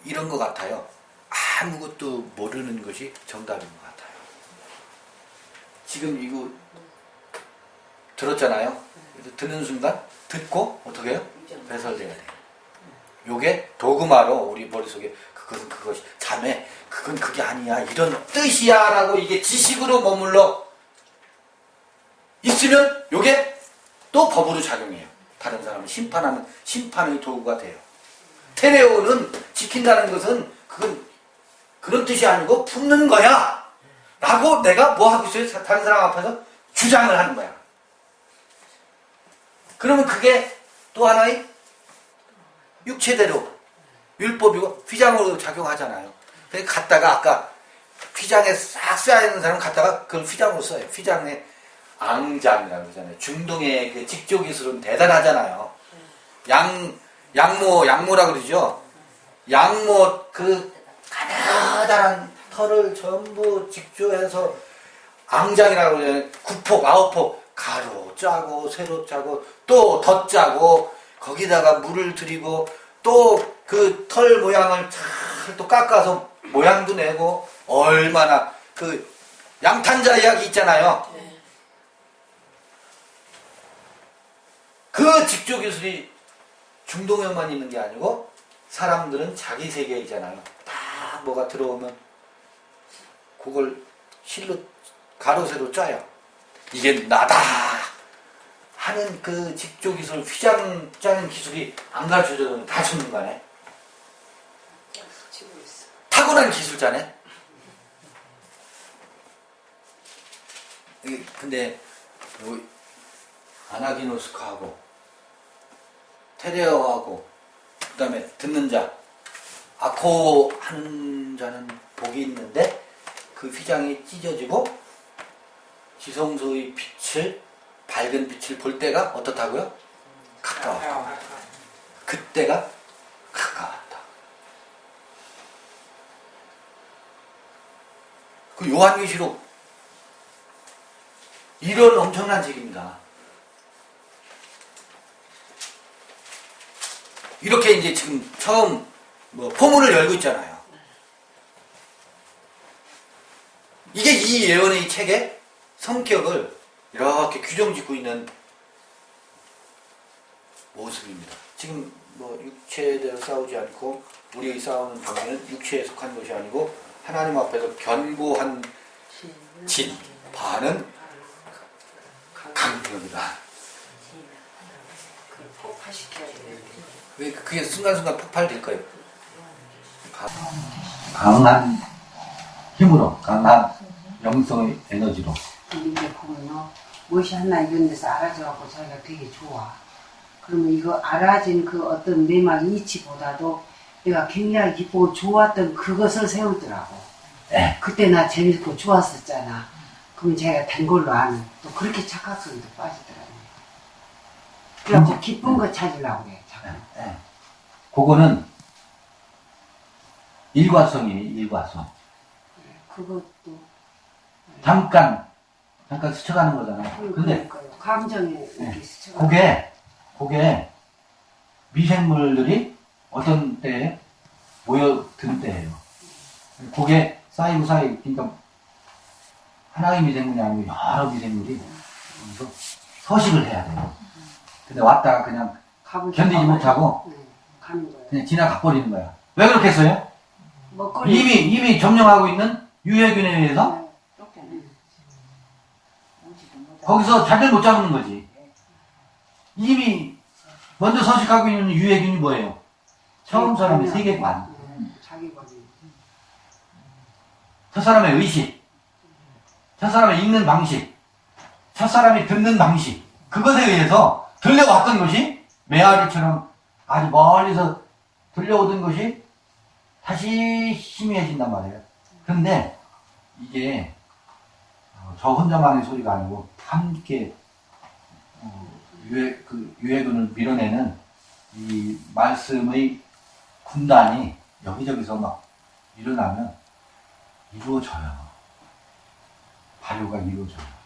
이런 것 같아요. 아무것도 모르는 것이 정답인 것 같아요. 지금 이거 들었잖아요. 그래서 듣는 순간 듣고 어떻게 해요? 배설돼야 돼요. 요게 도그마로 우리 머릿속에 그것은 그것이 자매 그건 그게 아니야 이런 뜻이야 라고 이게 지식으로 머물러 있으면 요게 또 법으로 작용해요. 다른 사람을 심판하는 심판의 도구가 돼요. 테레오는 지킨다는 것은 그건 그런 뜻이 아니고 품는 거야 라고 내가 뭐 하고 있어요? 다른 사람 앞에서 주장을 하는 거야. 그러면 그게 또 하나의 육체대로 율법이고 휘장으로 작용하잖아요. 그래서 갖다가 아까 휘장에 싹 쌓여있는 사람 갖다가 그걸 휘장으로 써요. 휘장에 앙장이라고 그러잖아요. 중동의 그 직조기술은 대단하잖아요. 양모라 그러죠. 양모 그 가느다란 털을 전부 직조해서 앙장이라고 그러잖아요. 9폭, 9폭 가로 짜고 세로 짜고 또 덧 짜고 거기다가 물을 들이고 또 그 털 모양을 잘 또 깎아서 모양도 내고 얼마나 그 양탄자 이야기 있잖아요. 그 직조 기술이 중동에만 있는 게 아니고 사람들은 자기 세계에 있잖아요. 딱 뭐가 들어오면 그걸 실로 가로 세로 짜요. 이게 나다 하는 그 직조 기술, 휘장 짜는 기술이 안 가르쳐줘도 다 전문가네. 타고난 기술자네. 근데 뭐 아나기노스카하고 테레어하고 그 다음에 듣는 자 아코 하는 자는 복이 있는데 그 휘장이 찢어지고 지성소의 빛을 밝은 빛을 볼 때가 어떻다고요? 가까웠다. 그때가 가까웠다. 그 요한계시록 이런 엄청난 책입니다. 이렇게 이제 지금 처음 뭐 포문을 열고 있잖아요. 이게 이 예언의 책의 성격을 이렇게 규정짓고 있는 모습입니다. 지금 뭐 육체대로 싸우지 않고 우리의 싸우는 방면은 육체에 속한 것이 아니고 하나님 앞에서 견고한 진, 반은 강력이다. 폭파시켜야 돼. 그게 순간순간 폭발될 거예요. 강한 힘으로, 강한 영성의 에너지로. 근데 보면요, 무엇이 하나 이런 데서 알아져갖고 자기가 되게 좋아. 그러면 이거 알아진 그 어떤 내막 이치보다도 내가 굉장히 기쁘고 좋았던 그것을 세우더라고. 네. 그때 나 재밌고 좋았었잖아. 그러면 자기가 된 걸로 아는 또 그렇게 착각성도 빠지더라고요. 그래갖고 기쁜 거 찾으려고 그래. 자꾸. 네. 그거는 일과성이에요, 일과성. 그것도 잠깐 스쳐가는 거잖아요. 근데 그러니까요. 감정에 이렇게 스쳐가. 그게 미생물들이 어떤 때에 모여든 때예요. 그게 쌓이고 그러니까 하나의 미생물이 아니고 여러 미생물이 여기서 서식을 해야 돼요. 근데 왔다가 그냥 견디지 못하고 네, 가는 거예요. 그냥 지나가 버리는 거야. 왜 그렇게 했어요? 먹거리 이미 점령하고 있는 유해균에 의해서 거기서 자기를 못 잡는 거지. 이미 먼저 서식하고 있는 유해균이 뭐예요? 처음 사람의 세계관, 자기 관이 첫 사람의 의식, 첫 사람의 읽는 방식, 첫 사람이 듣는 방식, 그것에 의해서 들려왔던 것이 메아리처럼 아주 멀리서 들려오던 것이 다시 희미해진단 말이에요. 그런데 이게 저 혼자만의 소리가 아니고 함께 유해군을 밀어내는 이 말씀의 군단이 여기저기서 막 일어나면 이루어져요. 발효가 이루어져요.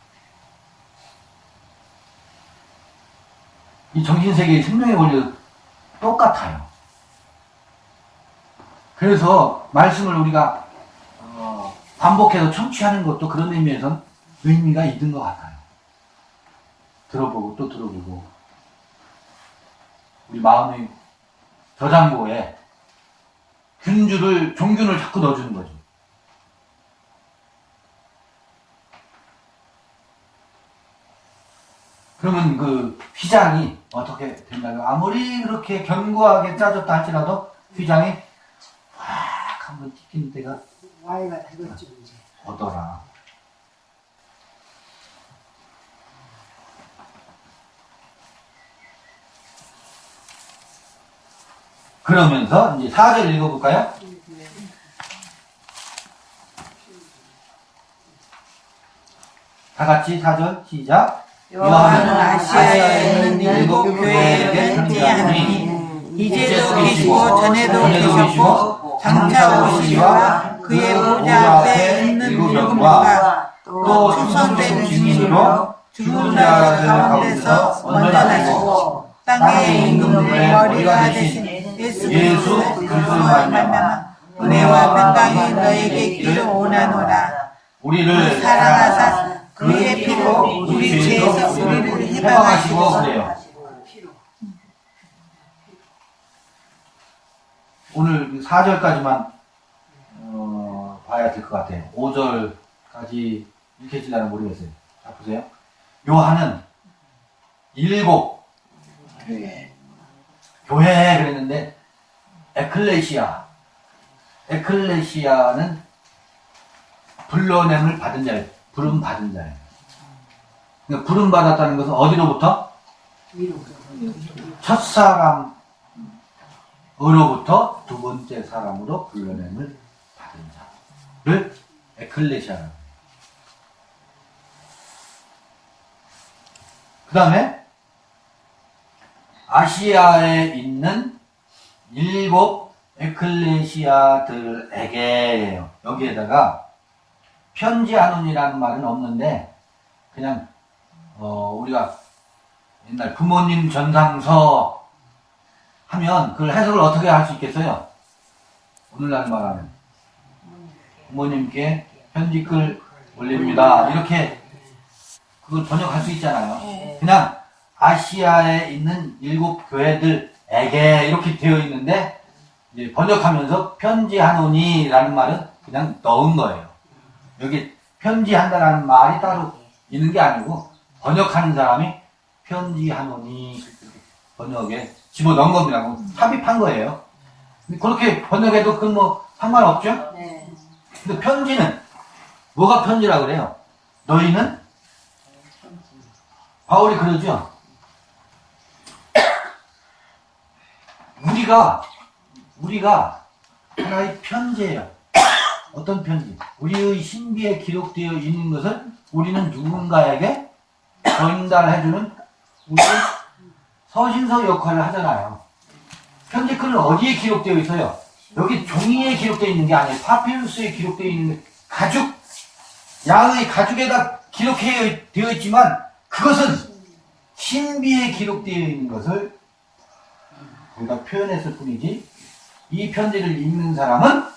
이 정신세계의 생명의 원리도 똑같아요. 그래서 말씀을 우리가 반복해서 청취하는 것도 그런 의미에선 의미가 있는 것 같아요. 들어보고 또 들어보고 우리 마음의 저장고에 종균을 자꾸 넣어주는 거죠. 그러면 그 휘장이 어떻게 된다고? 아무리 그렇게 견고하게 짜졌다 할지라도 휘장이 확 한번 찢기는 때가 와이가 되겠죠 이제. 오더라. 그러면서 이제 4절 읽어볼까요? 다 같이 4절 시작. 요한은 아시아에 있는 일곱 교회에게 편지하니 이제도 계시고 전에도 계셨고 장차 오시리와 그의 보좌 앞에 있는 일곱 명과 또 충성된 증인으로 죽은 자 가운데서 먼저 나시고 땅의 임금의 머리가 되신 예수 그리스도로 말미암아 은혜와 평강이 너에게 있기를 원하노라. 우리를 사랑하사 그의 피로 우리 죄에서 우리를 해방하시고 그래요. 오늘 4절까지만 봐야 될 것 같아요. 5절까지 읽혀질라는 모르겠어요. 자, 보세요. 요한은 7 교회 그랬는데 에클레시아는 불러냄을 받은 자예요. 부름 받은 자예요. 그러니까 부름 받았다는 것은 어디로부터? 첫 사람으로부터 두 번째 사람으로 불러냄을 받은 자를 에클레시아라고 해요. 그 다음에 아시아에 있는 7 에클레시아들에게예요. 여기에다가 편지하노니라는 말은 없는데 그냥 우리가 옛날 부모님 전상서 하면 그걸 해석을 어떻게 할 수 있겠어요? 오늘날 말하면 부모님께 편지글 올립니다. 이렇게 그걸 번역할 수 있잖아요. 그냥 아시아에 있는 7 교회들에게 이렇게 되어 있는데 이제 번역하면서 편지하노니라는 말은 그냥 넣은 거예요. 여기 편지한다라는 말이 따로 있는 게 아니고 번역하는 사람이 편지하노니 번역에 집어넣은 겁니다. 삽입한 거예요. 그렇게 번역해도 그건 뭐 상관없죠? 네. 근데 편지는 뭐가 편지라 그래요? 너희는 바울이 그러죠. 우리가 하나의 편지예요. 어떤 편지? 우리의 신비에 기록되어 있는 것을 우리는 누군가에게 전달해주는 우리의 서신서 역할을 하잖아요. 편지글은 어디에 기록되어 있어요? 여기 종이에 기록되어 있는 게 아니에요. 파피루스에 기록되어 있는 게 양의 가죽에다 기록되어 있지만 그것은 신비에 기록되어 있는 것을 거기다 표현했을 뿐이지 이 편지를 읽는 사람은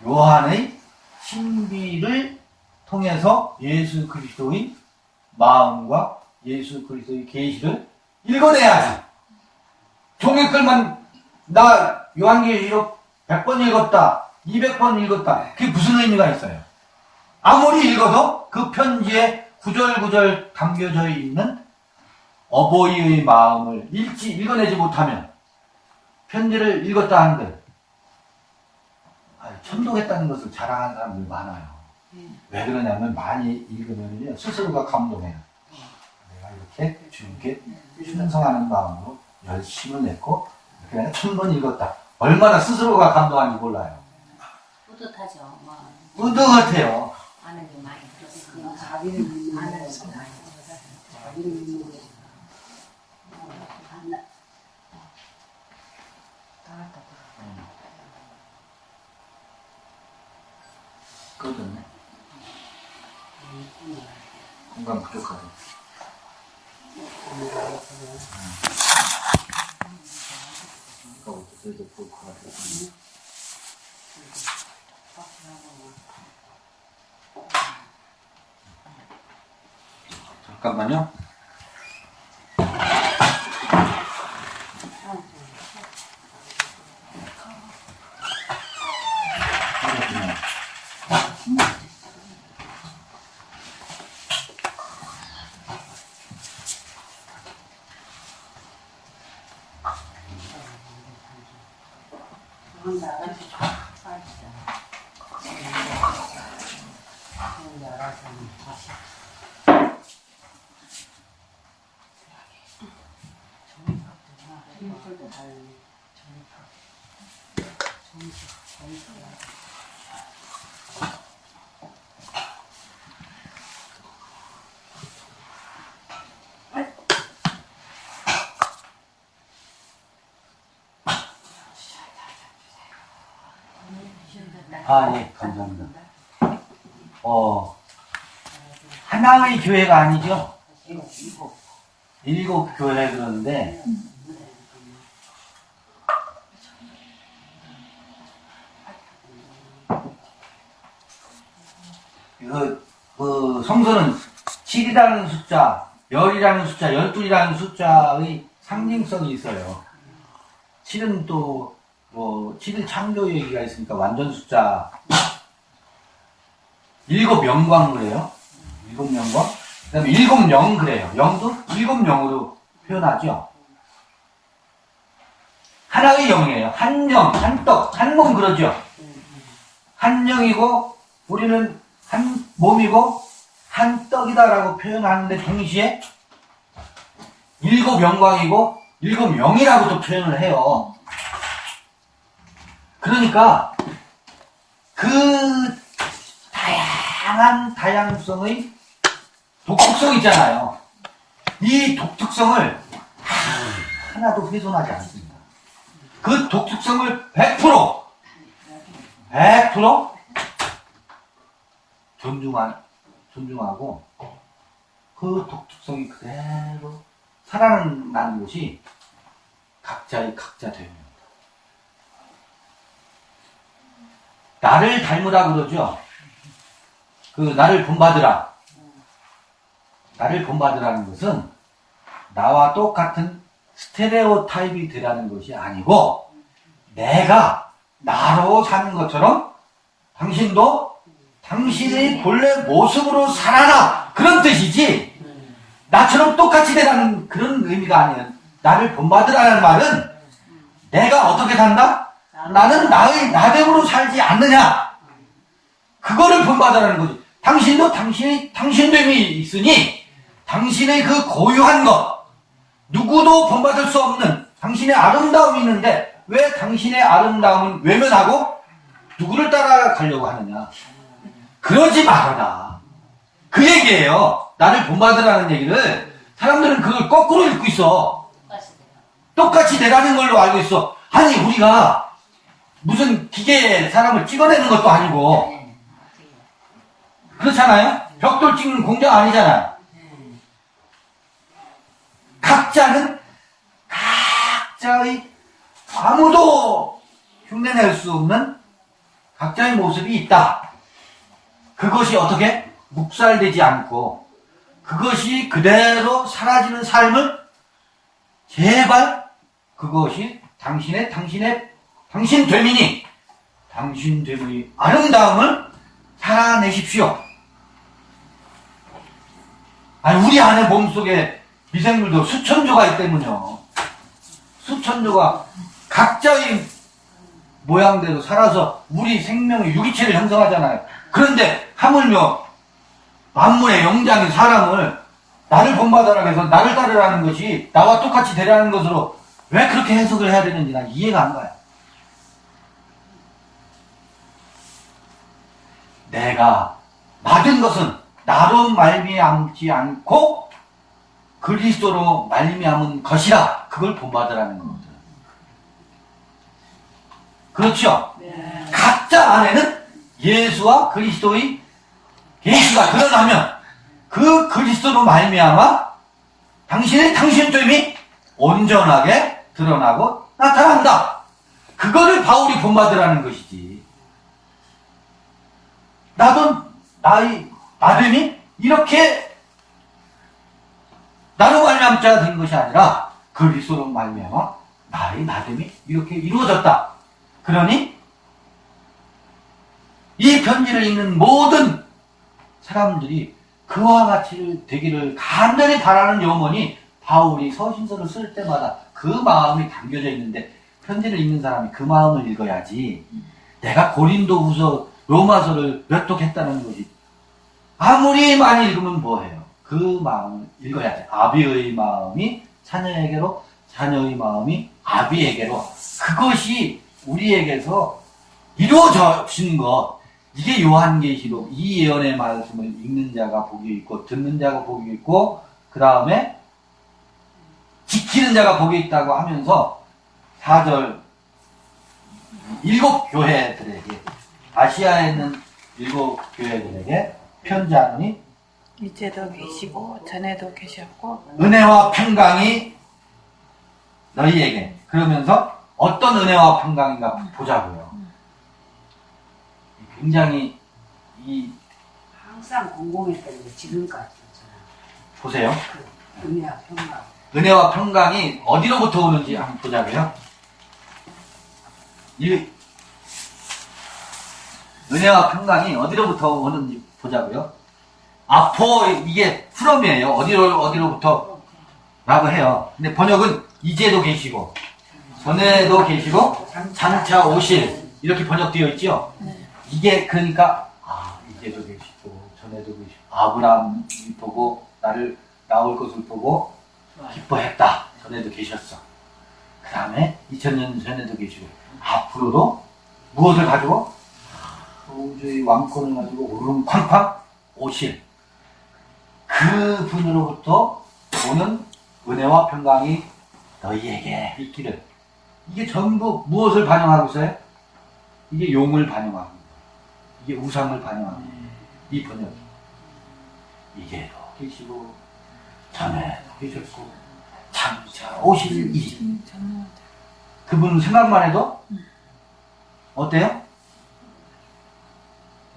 요한의 신비를 통해서 예수 그리스도의 마음과 예수 그리스도의 계시를 읽어내야지. 종이글만 나 요한계시록 100번 읽었다, 200번 읽었다. 그게 무슨 의미가 있어요? 아무리 읽어도 그 편지에 구절구절 담겨져 있는 어버이의 마음을 읽어내지 못하면 편지를 읽었다 한들 천독했다는 것을 자랑하는 사람들이 많아요. 왜 그러냐면 많이 읽으면요 스스로가 감동해요. 내가 이렇게 주님께 충성하는 마음으로 열심을 냈고 그냥 1000번 읽었다. 얼마나 스스로가 감동하는지 몰라요. 뿌듯하죠. 뭐 뿌듯해요. 아는 게 많이 들었어요. 그 자비를 믿는 아는 거, 게 많이 들었어요. 자비를 믿는 거. 그거든요. 공간 부족하죠. 그래도 부족하죠. 잠깐만요. 혼자 알아서 빠지자. 혼자 알아서 다시. 종이컵도 다르네. 종이컵. 예, 감사합니다. 하나의 교회가 아니죠? 일곱 교회 그러는데, 그 성서는 7이라는 숫자, 열이라는 숫자, 12이라는 숫자의 상징성이 있어요. 7은 또, 7일 창조 얘기가 있으니까 완전 숫자. 7영광 그래요. 7영광. 그 다음에 7영 그래요. 영도 7영으로 표현하죠. 하나의 영이에요. 한 영, 한 떡, 한 몸 그러죠. 한 영이고, 우리는 한 몸이고, 한 떡이다라고 표현하는데 동시에 7영광이고, 7영이라고도 표현을 해요. 그러니까 그 다양한 다양성의 독특성 있잖아요. 이 독특성을 하나도 훼손하지 않습니다. 그 독특성을 100% 존중하고 그 독특성이 그대로 살아나는 것이 각자의 각자됨입니다. 나를 닮으라 그러죠. 나를 본받으라. 나를 본받으라는 것은 나와 똑같은 스테레오 타입이 되라는 것이 아니고 내가 나로 사는 것처럼 당신도 당신의 본래 모습으로 살아라 그런 뜻이지 나처럼 똑같이 되라는 그런 의미가 아니에요. 나를 본받으라는 말은 내가 어떻게 산다? 나는 나의 나됨으로 살지 않느냐? 그거를 본받으라는 거지. 당신도 당신됨이 있으니 당신의 그 고유한 것, 누구도 본받을 수 없는 당신의 아름다움이 있는데 왜 당신의 아름다움은 외면하고 누구를 따라가려고 하느냐? 그러지 말아라. 그 얘기예요. 나를 본받으라는 얘기를 사람들은 그걸 거꾸로 읽고 있어. 똑같이 되라는 걸로 알고 있어. 아니 우리가 무슨 기계에 사람을 찍어내는 것도 아니고 그렇잖아요? 벽돌 찍는 공장 아니잖아요. 각자는 각자의 아무도 흉내낼 수 없는 각자의 모습이 있다. 그것이 어떻게? 묵살되지 않고 그것이 그대로 사라지는 삶을 제발 그것이 당신 되민이 당신 되민이 아름다움을 살아내십시오. 아니 우리 안에 몸속에 미생물도 수천조가 있기 때문에요. 수천조가 각자의 모양대로 살아서 우리 생명의 유기체를 형성하잖아요. 그런데 하물며 만물의 영장인 사람을 나를 본받아라 해서 나를 따르라는 것이 나와 똑같이 되라는 것으로 왜 그렇게 해석을 해야 되는지 난 이해가 안 가요. 내가 받은 것은 나로 말미암지 않고 그리스도로 말미암은 것이라 그걸 본받으라는 겁니다. 그렇죠? 네. 각자 안에는 예수와 그리스도의 계시가 드러나면 그 그리스도로 말미암아 당신됨이 온전하게 드러나고 나타난다. 그거를 바울이 본받으라는 것이지. 나도 나의 나됨이 이렇게 나로 말미암자 된 것이 아니라 그리스도로 말미암아 나의 나됨이 이렇게 이루어졌다. 그러니 이 편지를 읽는 모든 사람들이 그와 같이 되기를 간절히 바라는 염원이 바울이 서신서를 쓸 때마다 그 마음이 담겨져 있는데 편지를 읽는 사람이 그 마음을 읽어야지 내가 고린도후서 로마서를 몇 독 했다는 거지. 아무리 많이 읽으면 뭐해요? 그 마음을 읽어야지. 아비의 마음이 자녀에게로, 자녀의 마음이 아비에게로. 그것이 우리에게서 이루어진 것. 이게 요한계시록 이 예언의 말씀을 읽는 자가 복이 있고 듣는 자가 복이 있고 그 다음에 지키는 자가 복이 있다고 하면서 4절 7 교회들에게 아시아에 있는 7 교회들에게 편지하노니 이제도 계시고 전에도 계셨고 은혜와 평강이 너희에게. 그러면서 어떤 은혜와 평강인가 보자고요. 굉장히 항상 공공했던 게 지금까지 있잖아. 보세요. 그 은혜와 평강. 은혜와 평강이 어디로부터 오는지 한번 보자고요. 이 은혜와 평강이 어디로부터 오는지 보자고요. 아포 이게 프롬이에요. 어디로부터 라고 해요. 근데 번역은 이제도 계시고 전에도 계시고 장차 오실 이렇게 번역되어 있죠. 이게 그러니까 이제도 계시고 전에도 계시고 아브라함이 보고 나를 나올 것을 보고 기뻐했다. 전에도 계셨어. 그 다음에 2000년 전에도 계시고 앞으로도 무엇을 가지고 우주의 왕권을 가지고 우릉쾅쾅 오실 그 분으로부터 오는 은혜와 평강이 너희에게 있기를. 이게 전부 무엇을 반영하고 있어요? 이게 용을 반영하고 이게 우상을 반영하고 이 번역. 이제도 계시고 전에도 계셨고 장차 오실 이 그분 생각만 해도 어때요?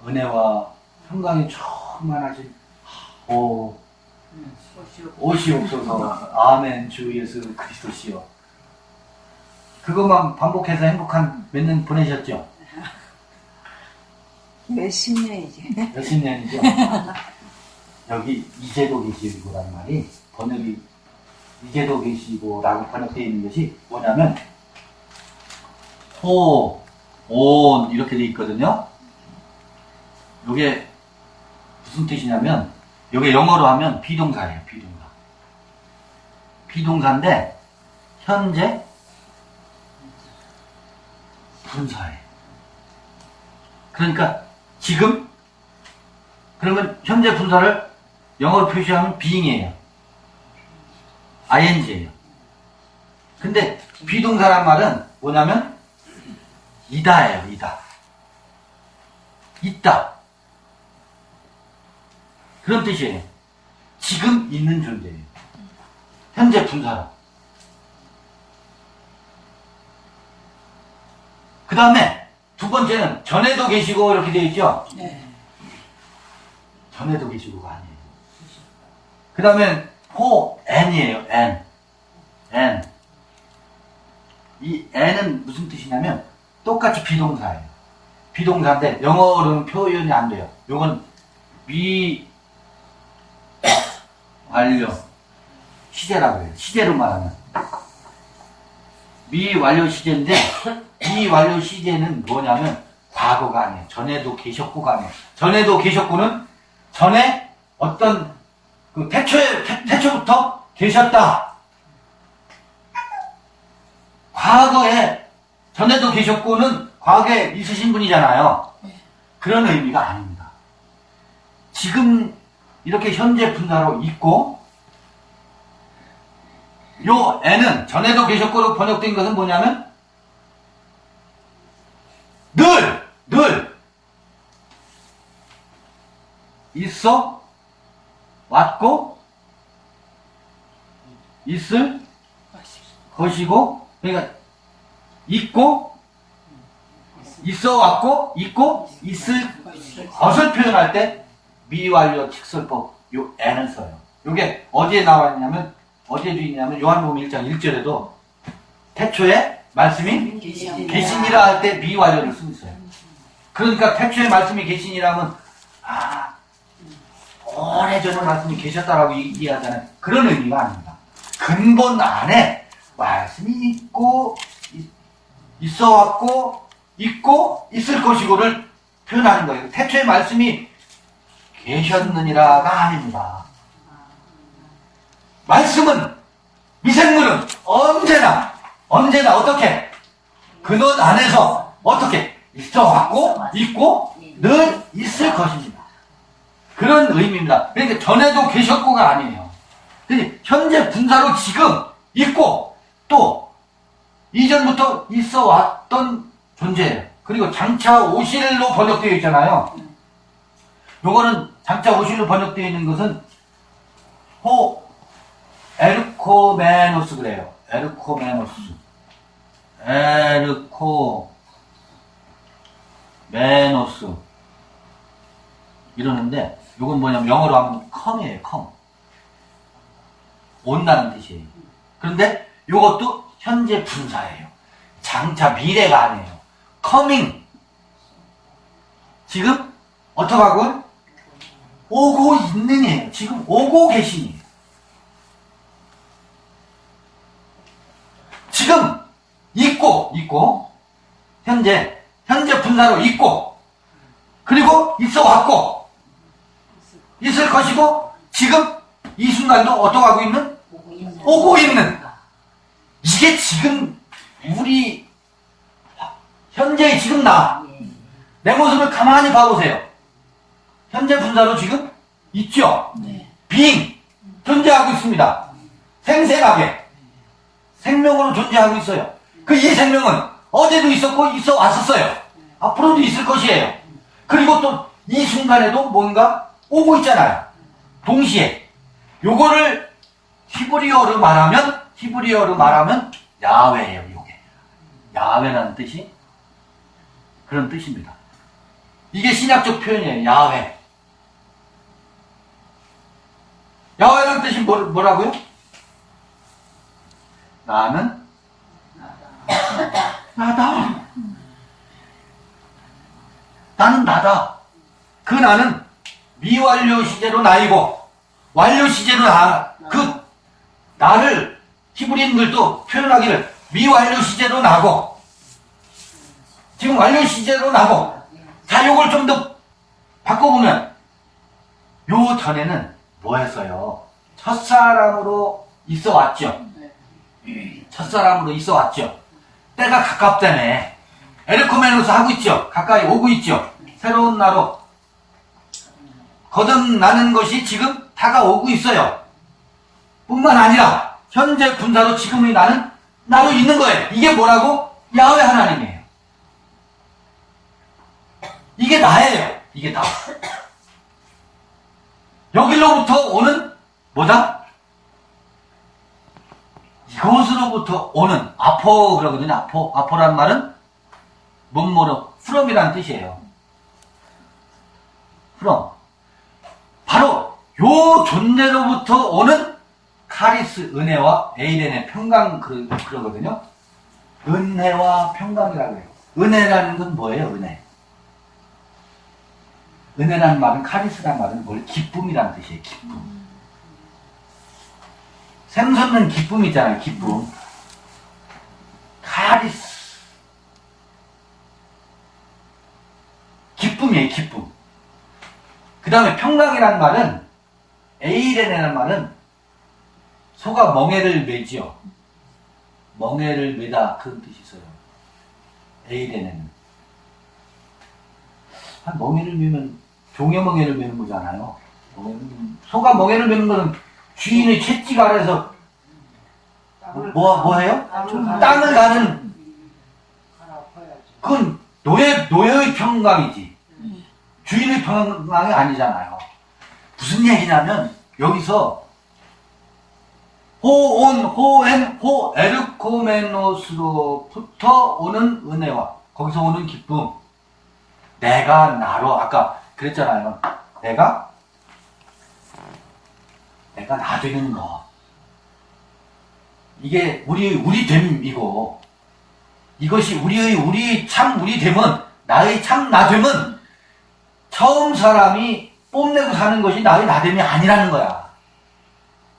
은혜와 평강이 충만하신 오시옵소서 아멘 주 예수 그리스도시여. 그것만 반복해서 행복한 몇 년 보내셨죠? 몇십 년이지. 몇십 년이죠? 여기 이제도 계시고라는 말이 번역이 이제도 계시고라고 번역되어 있는 것이 뭐냐면 온 이렇게 되어 있거든요. 이게 무슨 뜻이냐면 이게 영어로 하면 비동사예요. 비동사인데 현재 분사예요. 그러니까 지금 그러면 현재 분사를 영어로 표시하면 being이에요. ing예요. 근데 비동사란 말은 뭐냐면 이다예요. 있다. 그런 뜻이에요. 지금 있는 존재예요. 현재 분사로. 그 다음에 두 번째는 전에도 계시고 이렇게 되어 있죠. 네. 전에도 계시고가 아니에요. 그 다음에 호 n이에요. n. 이 n은 무슨 뜻이냐면 똑같이 비동사예요. 비동사인데 영어로는 표현이 안 돼요. 요건 미완료 시제라고 해요. 시제로 말하면 미완료 시제인데 미완료 시제는 뭐냐면 과거가 아니에요. 전에도 계셨고가 아니에요. 전에도 계셨고는 전에 어떤 그 태초부터 계셨다. 과거에 전에도 계셨고는 과거에 있으신 분이잖아요. 그런 의미가 아닙니다. 지금 이렇게 현재 분사로 있고 요 n은 전에도 계셨고로 번역된 것은 뭐냐면 늘 있어 왔고 있을 것이고 그러니까 있고 있어 왔고 있고 있을 것을 표현할 때 미완료 직설법 요 n을 써요. 요게 어디에 나와 있냐면 어디에도 있냐면 요한복음 1장 1절에도 태초에 말씀이 계시니라 할 때 미완료를 쓰고 있어요. 그러니까 태초에 말씀이 계시니라면 오래전에 말씀이 계셨다라고 얘기하잖아요. 그런 의미가 아닙니다. 근본 안에 말씀이 있고 있어 왔고 있고 있을 것이고를 표현하는 거예요. 태초에 말씀이 계셨느니라가 아닙니다. 말씀은 미생물은 언제나 어떻게 근원 안에서 어떻게 있어 왔고 있고 늘 있을 것입니다. 그런 의미입니다. 그러니까 전에도 계셨고가 아니에요. 현재 분사로 지금 있고 또 이전부터 있어 왔던 존재예요. 그리고 장차 오실로 번역되어 있잖아요. 요거는 장차 오실로 번역되어 있는 것은 에르코메노스 그래요. 에르코메노스 이러는데 요건 뭐냐면 영어로 하면 come이에요. come. 온다는 뜻이에요. 그런데 요것도 현재 분사예요. 장차 미래가 아니에요. coming. 지금 어떻게 하고 오고 있는이에요. 지금 오고 계시니. 지금 있고 현재 분사로 있고 그리고 있어 왔고 있을 것이고 지금 이 순간도 어떻게 하고 있는? 오고 있는. 이게 지금 우리 현재의 지금 내 모습을 가만히 봐보세요. 현재 분사로 지금 있죠? being 존재하고 있습니다. 생생하게 생명으로 존재하고 있어요. 그 이 생명은 어제도 있었고 있어 왔었어요. 앞으로도 있을 것이에요. 그리고 또 이 순간에도 뭔가 오고 있잖아요. 동시에 요거를 히브리어로 말하면 야훼예요. 요게 야훼라는 뜻이 그런 뜻입니다. 이게 신약적 표현이에요. 야훼. 야훼라는 뜻이 뭐라고요? 나는 나다. 나는 나다. 그 나는 미완료 시제로 나이고 완료 시제로 그 나를 히브리인들도 표현하기를 미완료 시제로 나고 지금 완료 시제로 나고 자 요걸 좀 더 바꿔보면 요 전에는 뭐 했어요? 첫사람으로 있어 왔죠. 첫사람으로 있어 왔죠. 때가 가깝다네. 에르코메노스 하고 있죠. 가까이 오고 있죠. 새로운 나로 거듭나는 것이 지금 다가오고 있어요. 뿐만 아니라 현재 분사로 지금의 나는 나로 있는 거예요. 이게 뭐라고? 야훼 하나님이에요. 이게 나예요. 이게 나. 여기로부터 오는 뭐다? 이것으로부터 오는 아포 그러거든요. 아포란 말은 뭐뭐로 from이라는 뜻이에요. from. 바로 요 존재로부터 오는 카리스, 은혜와 에이렌의 평강 그러거든요. 은혜와 평강이라고 해요. 은혜라는 건 뭐예요? 은혜. 은혜라는 말은, 카리스라는 말은 원래 기쁨이라는 뜻이에요. 기쁨. 샘솟는 기쁨 있잖아요. 기쁨. 카리스. 기쁨이에요. 기쁨. 그 다음에 평강이라는 말은, 에이렌이라는 말은 소가 멍에를 매지요. 멍에를 매다, 그런 뜻이 있어요. 에이렌에는. 멍에를 매면 종의 멍에를 매는 거잖아요. 소가 멍에를 매는 거는 주인의 채찍 아래서 뭐 해요? 땅을 가는, 그건 노예의 평강이지. 주인의 평강이 아니잖아요. 무슨 얘기냐면, 여기서 호온, 호엔, 호에르코메노스로부터 오는 은혜와 거기서 오는 기쁨, 내가 나로, 아까 그랬잖아요. 내가 나 되는 거. 이게 우리 됨이고, 이것이 우리 됨은, 나의 참 나 됨은 처음 사람이 뽐내고 사는 것이 나의 나됨이 아니라는 거야.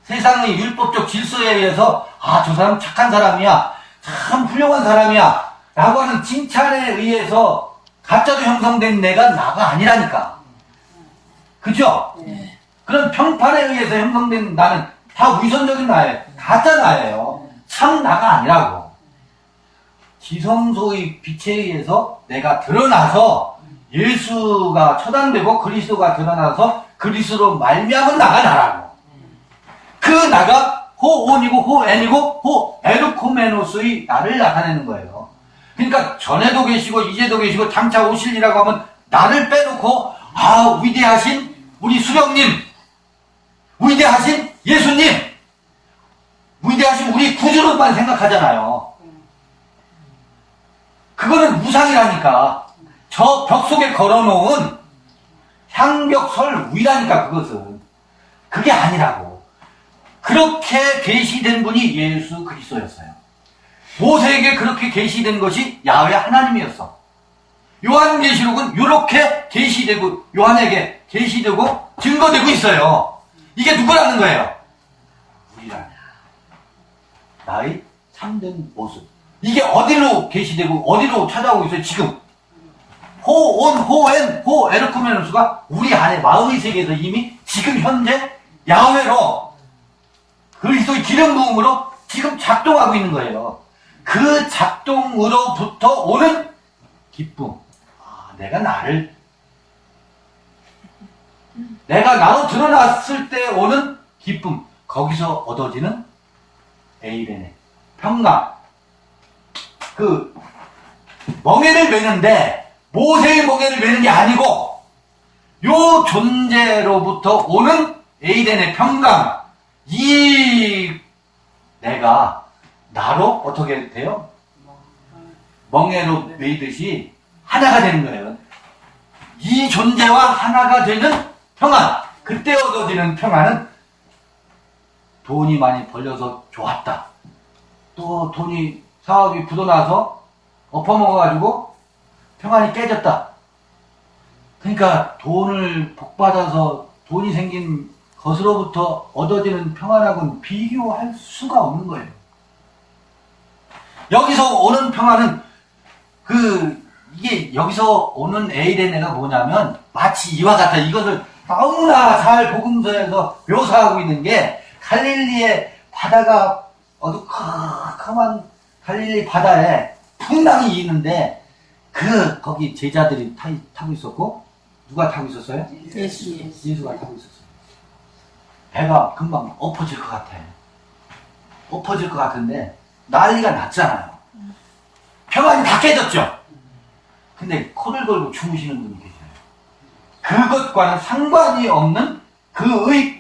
세상의 율법적 질서에 의해서, 저 사람 착한 사람이야, 참 훌륭한 사람이야 라고 하는 칭찬에 의해서 가짜로 형성된 내가 나가 아니라니까. 그죠? 네. 그런 평판에 의해서 형성된 나는 다 위선적인 나예요. 가짜 나예요. 참 나가 아니라고. 지성소의 빛에 의해서 내가 드러나서 예수가 처단되고 그리스도가 드러나서 그리스도로 말미암은 나가 나라고. 그 나가 호온이고 호엔이고 호에르코메노스의 나를 나타내는 거예요. 그러니까 전에도 계시고 이제도 계시고 장차 오실이라고 하면 나를 빼놓고 위대하신 우리 수령님, 위대하신 예수님, 위대하신 우리 구주로만 생각하잖아요. 그거는 무상이라니까. 저 벽 속에 걸어놓은 향벽설 위라니까. 그것은 그게 아니라고. 그렇게 계시된 분이 예수 그리스도였어요. 모세에게 그렇게 계시된 것이 야훼 하나님이었어. 요한계시록은 이렇게 계시되고 요한에게 계시되고 증거되고 있어요. 이게 누구라는 거예요? 우리라는, 나의 참된 모습. 이게 어디로 계시되고 어디로 찾아오고 있어요? 지금 호온, 호엔, 호에르코메노스가 우리 안에 마음의 세계에서 이미 지금 현재 야훼로 그리스도의 기름 부음으로 지금 작동하고 있는 거예요. 그 작동으로부터 오는 기쁨. 내가 나로 드러났을 때 오는 기쁨. 거기서 얻어지는 에이렌의 평강. 그 멍에를 매는데 모세의 멍에를 매는 게 아니고 요 존재로부터 오는 에이렌의 평강. 이 내가 나로 어떻게 돼요? 멍에로 매이듯이 하나가 되는 거예요. 이 존재와 하나가 되는 평안. 그때 얻어지는 평안은 돈이 많이 벌려서 좋았다. 또 돈이 사업이 부도나서 엎어먹어가지고 평안이 깨졌다. 그러니까 돈을 복받아서 돈이 생긴 것으로부터 얻어지는 평안하고는 비교할 수가 없는 거예요. 여기서 오는 평안은 이게 여기서 오는 에이레네가 뭐냐면 마치 이와 같아. 이것을 너무나 잘 복음서에서 묘사하고 있는 게 갈릴리의 바다가 어두컴컴한 갈릴리 바다에 풍랑이 있는데 거기 제자들이 타고 있었고 누가 타고 있었어요? 예수가 타고 있었어요. 배가 금방 엎어질 것 같아. 엎어질 것 같은데 난리가 났잖아요. 평안이 다 깨졌죠. 근데 코를 걸고 주무시는 분이 계세요. 그것과는 상관이 없는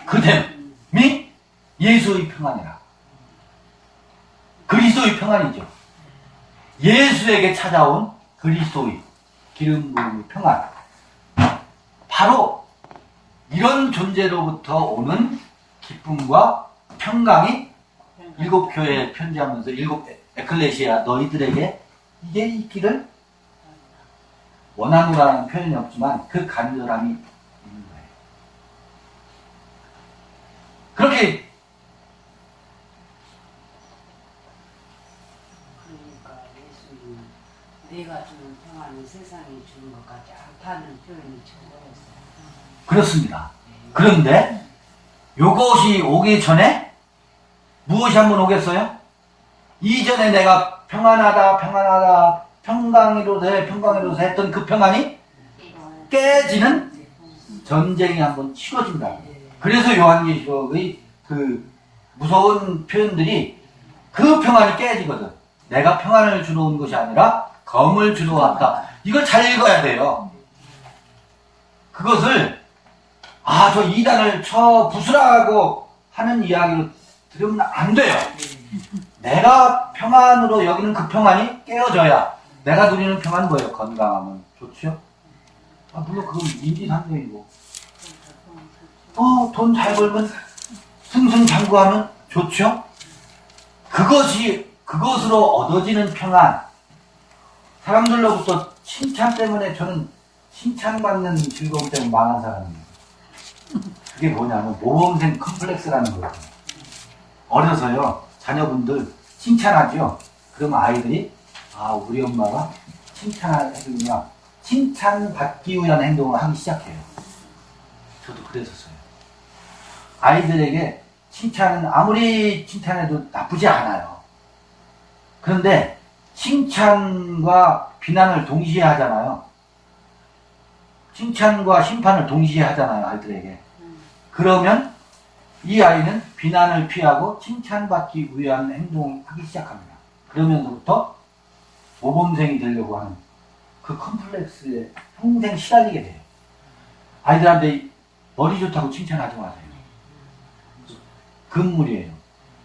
그됨이 예수의 평안이라. 그리스도의 평안이죠. 예수에게 찾아온 그리스도의 기름 부음의 평안. 바로 이런 존재로부터 오는 기쁨과 평강이 일곱 교회에 편지하면서 일곱 에클레시아 너희들에게 이게 있기를 원하노라는 표현이 없지만 그 간절함이 있는 거예요. 그렇게 그러니까 예수님은 내가 주는 평안은 세상이 주는 것 같지 않다는 표현이 적어졌어요. 그렇습니다. 그런데 요것이 오기 전에 무엇이 한번 오겠어요? 이전에 내가 평안하다 평강이로서 했던 그 평안이 깨지는 전쟁이 한번 치러진다. 그래서 요한계시록의 그 무서운 표현들이 그 평안이 깨지거든. 내가 평안을 주러 온 것이 아니라 검을 주러 왔다. 이걸 잘 읽어야 돼요. 그것을 저 이단을 쳐 부수라고 하는 이야기로 들으면 안 돼요. 내가 평안으로 여기는 그 평안이 깨어져야 내가 누리는 평안은 뭐예요? 건강하면 좋죠? 물론 그건 인지상정이고 돈 잘 벌면 승승장구하면 좋죠? 그것으로 얻어지는 평안, 사람들로부터 칭찬 때문에 저는 칭찬받는 즐거움 때문에 망한 사람이에요. 그게 뭐냐면 모범생 컴플렉스라는 거예요. 어려서요 자녀분들 칭찬하죠. 그러면 아이들이 우리 엄마가 칭찬해주냐 칭찬받기 위한 행동을 하기 시작해요. 저도 그랬었어요. 아이들에게 칭찬은 아무리 칭찬해도 나쁘지 않아요. 그런데 칭찬과 비난을 동시에 하잖아요. 칭찬과 심판을 동시에 하잖아요, 아이들에게. 그러면 이 아이는 비난을 피하고 칭찬받기 위한 행동을 하기 시작합니다. 그러면서부터 모범생이 되려고 하는 그 컴플렉스에 평생 시달리게 돼요. 아이들한테 머리 좋다고 칭찬하지 마세요. 금물이에요.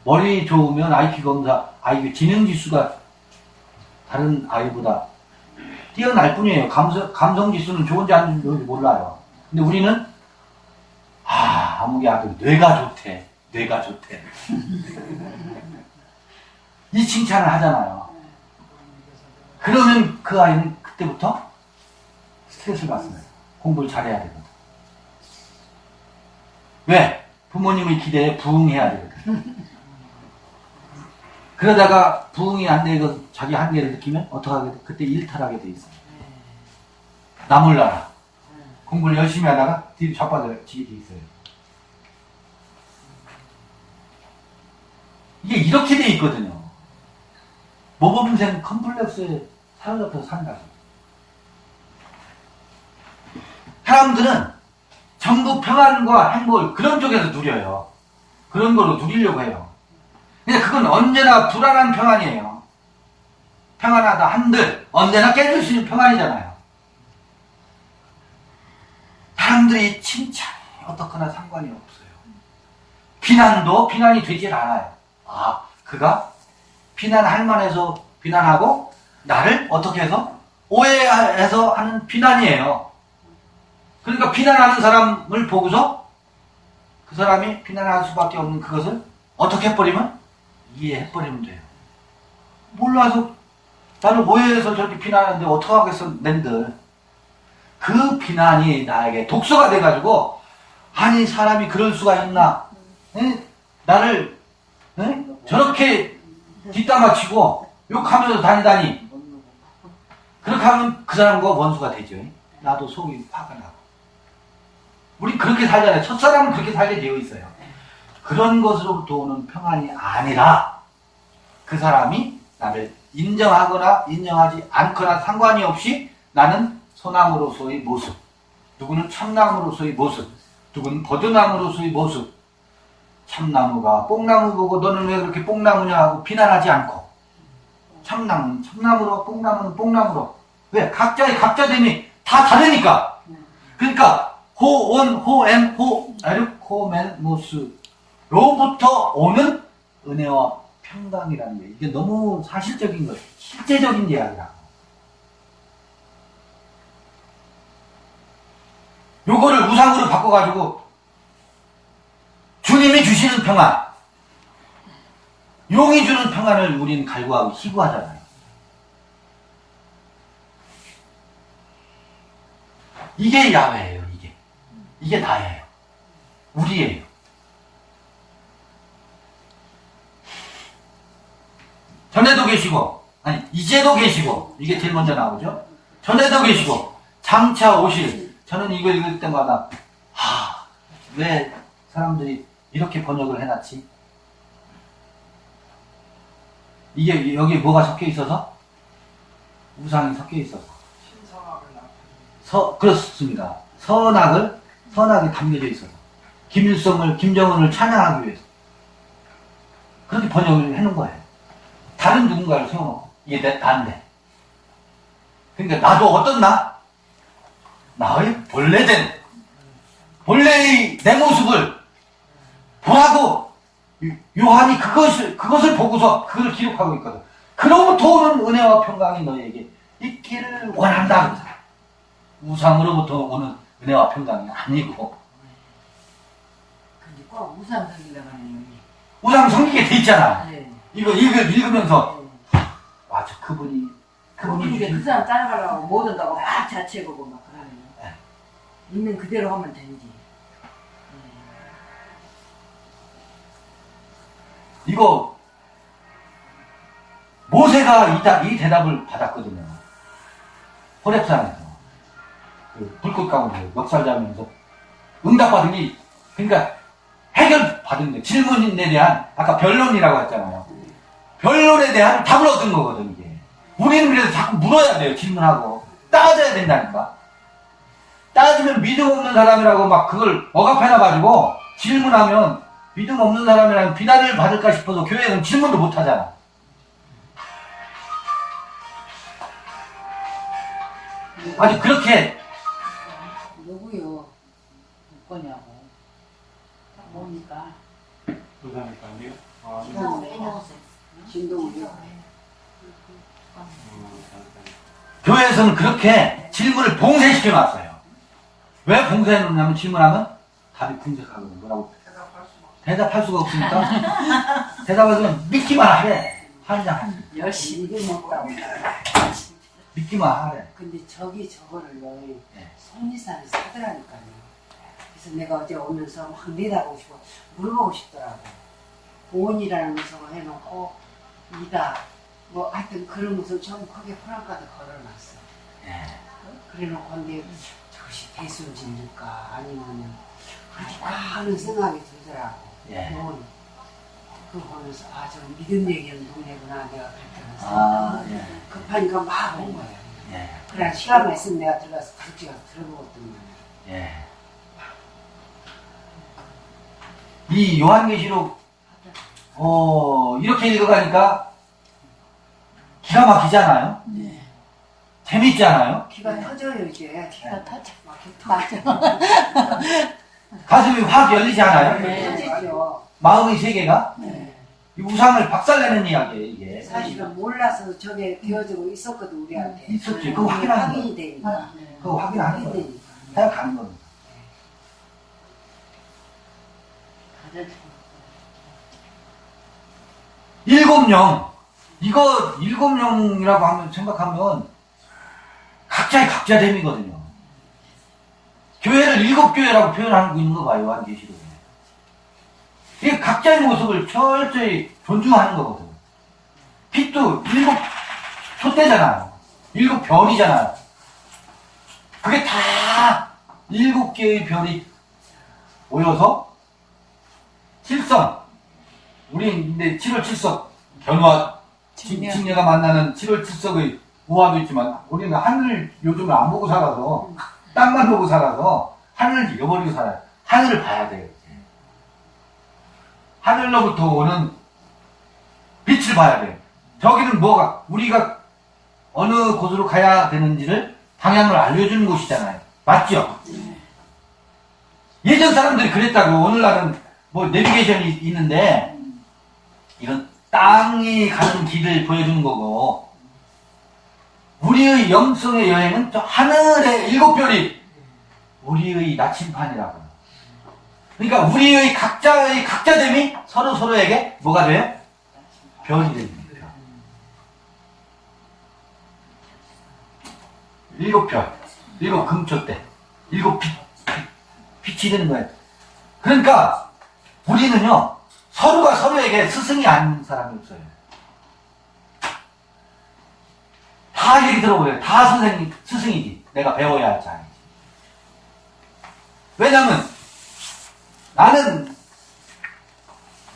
머리 좋으면 IQ 검사, IQ 지능지수가 다른 아이보다 뛰어날 뿐이에요. 감성지수는 좋은지 안 좋은지 몰라요. 근데 우리는 아무개 아들 뇌가 좋대. 이 칭찬을 하잖아요. 그러면 그 아이는 그때부터 스트레스를 받습니다. 공부를 잘해야 되거든. 왜? 부모님의 기대에 부응해야 되거든. 그러다가 부응이 안 되고 자기 한계를 느끼면 어떡하게 돼? 그때 일탈하게 돼 있어요. 나 몰라라. 공부를 열심히 하다가 뒤로 자빠지게 돼 있어요. 이게 이렇게 돼 있거든요. 모범생 컴플렉스에 사로잡혀서 산다. 사람들은 전부 평안과 행복을 그런 쪽에서 누려요. 그런 거로 누리려고 해요. 근데 그건 언제나 불안한 평안이에요. 평안하다 한들 언제나 깨질 수 있는 평안이잖아요. 사람들이 칭찬이 어떻거나 상관이 없어요. 비난도 비난이 되질 않아요. 그가 비난할 만해서 비난하고 나를 어떻게 해서 오해해서 하는 비난이에요. 그러니까 비난하는 사람을 보고서 그 사람이 비난할 수밖에 없는 그것을 어떻게 해버리면? 이해해버리면 돼요. 몰라서 나를 오해해서 저렇게 비난하는데 어떡하겠어 낸들. 그 비난이 나에게 독소가 돼가지고 아니 사람이 그럴 수가 있나. 나를 저렇게 뒷담화치고 욕하면서 다니다니. 그렇게 하면 그 사람과 원수가 되죠. 나도 속이 화가 나고. 우리 그렇게 살잖아요. 첫사람은 그렇게 살게 되어 있어요. 그런 것으로부터 오는 평안이 아니라 그 사람이 나를 인정하거나 인정하지 않거나 상관이 없이 나는 소나무로서의 모습, 누구는 참나무로서의 모습, 누구는 버드나무로서의 모습. 참나무가 뽕나무 보고 너는 왜 그렇게 뽕나무냐 하고 비난하지 않고, 참나무는 참나무로, 뽕나무는 뽕나무로. 왜? 각자의 각자됨이 다 다르니까. 그러니까 호온, 호엠, 호에르, 호멘모스로부터 오는 은혜와 평강이라는 게 이게 너무 사실적인 거예요. 실제적인 이야기라고. 요거를 우상 우상으로 바꿔가지고 주님이 주시는 평안, 용이 주는 평안을 우리는 갈구하고 희구하잖아요. 이게 야훼예요. 이게 나예요. 우리예요. 전에도 계시고, 아니 이제도 계시고, 이게 제일 먼저 나오죠. 전에도 계시고 장차 오실. 저는 이거 읽을 때마다 왜 사람들이 이렇게 번역을 해놨지? 이게 여기 뭐가 섞여 있어서? 우상이 섞여 있어서. 그렇습니다. 선악이 담겨져 있어서. 김정은을 찬양하기 위해서. 그렇게 번역을 해놓은 거예요. 다른 누군가를 세워놓고. 이게 나인데. 그러니까 나도 어떤 나의 본래의 내 모습을 보라고 요한이 그것을 보고서 그걸 기록하고 있거든. 그로부터 오는 은혜와 평강이 너희에게 있기를 원한다. 우상으로부터 오는 은혜와 평강이 아니고. 근데 꼭 우상 섬기려고 하는 우상 섬기게 돼 있잖아. 네. 이거 읽으면서 맞아, 그분이 이게 그 사람 따라가려고 못 온다고 막 자책하고 막 그러면 있는 그대로 하면 되지. 이거 모세가 이 대답을 받았거든요. 호렙산에서 그 불꽃 가운데 멱살잡으면서 응답받으니, 그러니까 해결받은 거예요. 질문에 대한, 아까 변론이라고 했잖아요. 변론에 대한 답을 얻은 거거든 이게. 우리는 그래서 자꾸 물어야 돼요. 질문하고 따져야 된다니까. 따지면 믿음 없는 사람이라고 막 그걸 억압해놔가지고 질문하면 믿음 없는 사람이라면 비난을 받을까 싶어서 교회는 질문도 못하잖아. 아니 그렇게 누구요? 못 거냐고. 딱 보니까. 부산일까요? 진동이요. 교회에서는 그렇게 질문을 봉쇄시켜 놨어요. 왜 봉쇄해 놓냐면 질문하면 답이 궁색하거든. 뭐라고? 대답할 수가 없으니까 대답하면 믿기만 하래. 한장 열심히 먹다고. 믿기만 하래. 근데 저거를요, 네. 성리산에 사더라니까요. 그래서 내가 어제 오면서 막 내다보고 싶어, 물어보고 싶더라고. 오온이라는 것을 해놓고, 이다. 뭐 하여튼 그런 것을 전부 크게 프랑카드 걸어놨어. 예. 그래놓고 근데 저것이 대순진일까 아니면은 그렇게 하는 생각이 들더라고. 예. 그거 보면서 저 믿음 얘기하는 동네구나 내가 그렇게 아, 예. 급하니까 막 온 거야. 예. 그래 시간만 있으면 내가 들어가서 굳이 가서 들어보거든. 예. 이 요한계시록 이렇게 읽어가니까 기가 막히잖아요. 네. 재밌지 않아요? 귀가 터져요 이제. 기가 타죠. 맞아. 가슴이 확 열리지 않아요? 터지죠. 마음의 세계가 네. 이 우상을 박살내는 이야기예요. 이게 사실은 몰라서 저게 되어지고 있었거든 우리한테. 있었지. 그거 확인하는 거예요. 확인이 되니까. 그거 확인하는 거예요. 되니까. 생각하는 겁니다. 일곱 영이라고 하면 생각하면 각자의 각자됨이거든요. 교회를 일곱 교회라고 표현하고 있는 거 봐요. 요한계시록에. 이게 각자의 모습을 철저히 존중하는 거거든요. 빛도 일곱 촛대잖아요. 일곱 별이잖아요. 그게 다 일곱 개의 별이 모여서 칠성. 우리 근데 7월 7석 견화 직녀가 만나는 7월 7석의 우화도 있지만 우리는 하늘을 요즘은 안 보고 살아서 땅만 보고 살아서 하늘을 잃어버리고 살아요. 하늘을 봐야 돼요. 이제. 하늘로부터 오는 빛을 봐야 돼요. 저기는 우리가 어느 곳으로 가야 되는지를 방향을 알려주는 곳이잖아요. 맞죠? 예전 사람들이 그랬다고. 오늘날은 뭐 내비게이션이 있는데 이건 땅이 가는 길을 보여주는 거고, 우리의 영성의 여행은 저 하늘의 일곱 별이 우리의 나침판이라고. 그러니까 우리의 각자의 각자됨이 서로에게 뭐가 돼요? 변이 됩니다. 일곱 별, 일곱 금초대, 일곱 빛이 되는 거예요. 그러니까 우리는요, 서로가 서로에게 스승이 아닌 사람이 없어요. 다 얘기 들어보세요. 다 스승이지. 내가 배워야 할 자이지. 왜냐면 나는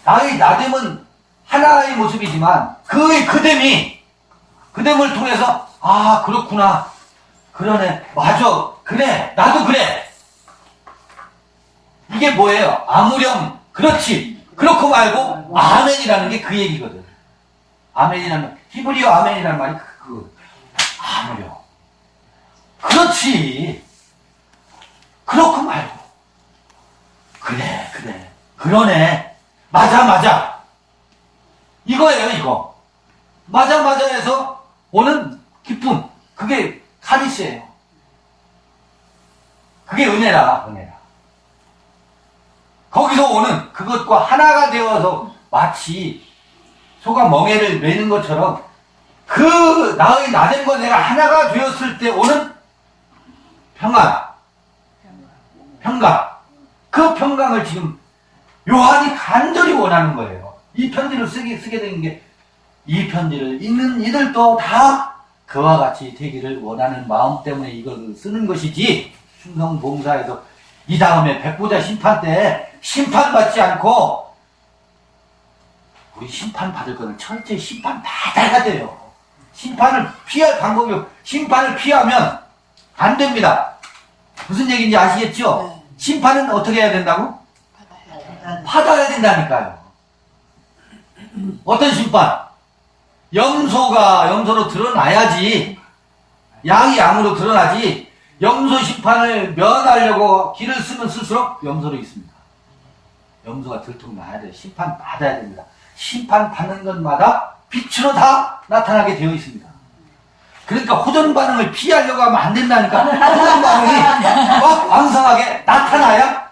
나의 나됨은 하나의 모습이지만 그의 그됨을 통해서 아 그렇구나, 그러네, 맞아, 그래, 나도 그래. 이게 뭐예요? 아무렴, 그렇지, 그렇고 말고 아멘이라는 게 그 얘기거든. 아멘이라는, 히브리어 아멘이라는 말이 그거거든. 아무렴, 그렇지, 그렇고 말고, 그래, 그러네, 맞아, 이거예요. 이거 맞아 해서 오는 기쁨, 그게 카리스예요. 그게 은혜라. 거기서 오는 그것과 하나가 되어서 마치 소가 멍에를 매는 것처럼 그 나의 나됨과 내가 하나가 되었을 때 오는 평강, 그 평강을 지금 요한이 간절히 원하는 거예요. 이 편지를 쓰게 된 게, 이 편지를 읽는 이들도 다 그와 같이 되기를 원하는 마음 때문에 이걸 쓰는 것이지, 충성봉사에서 이 다음에 백보자 심판 때 심판받지 않고, 우리 심판받을 거는 철저히 심판받아야 돼요. 심판을 피할 방법이 없고, 심판을 피하면 안 됩니다. 무슨 얘기인지 아시겠죠? 심판은 어떻게 해야 된다고? 받아야 된다니까요. 어떤 심판? 염소로 드러나야지, 양이 양으로 드러나지, 염소 심판을 면하려고 길을 쓰면 쓸수록 염소로 있습니다. 염소가 들통나야 돼요. 심판 받아야 됩니다. 심판 받는 것마다 빛으로 다 나타나게 되어 있습니다. 그러니까 호전 반응을 피하려고 하면 안 된다니까. 호전 반응이 막 왕성하게 나타나야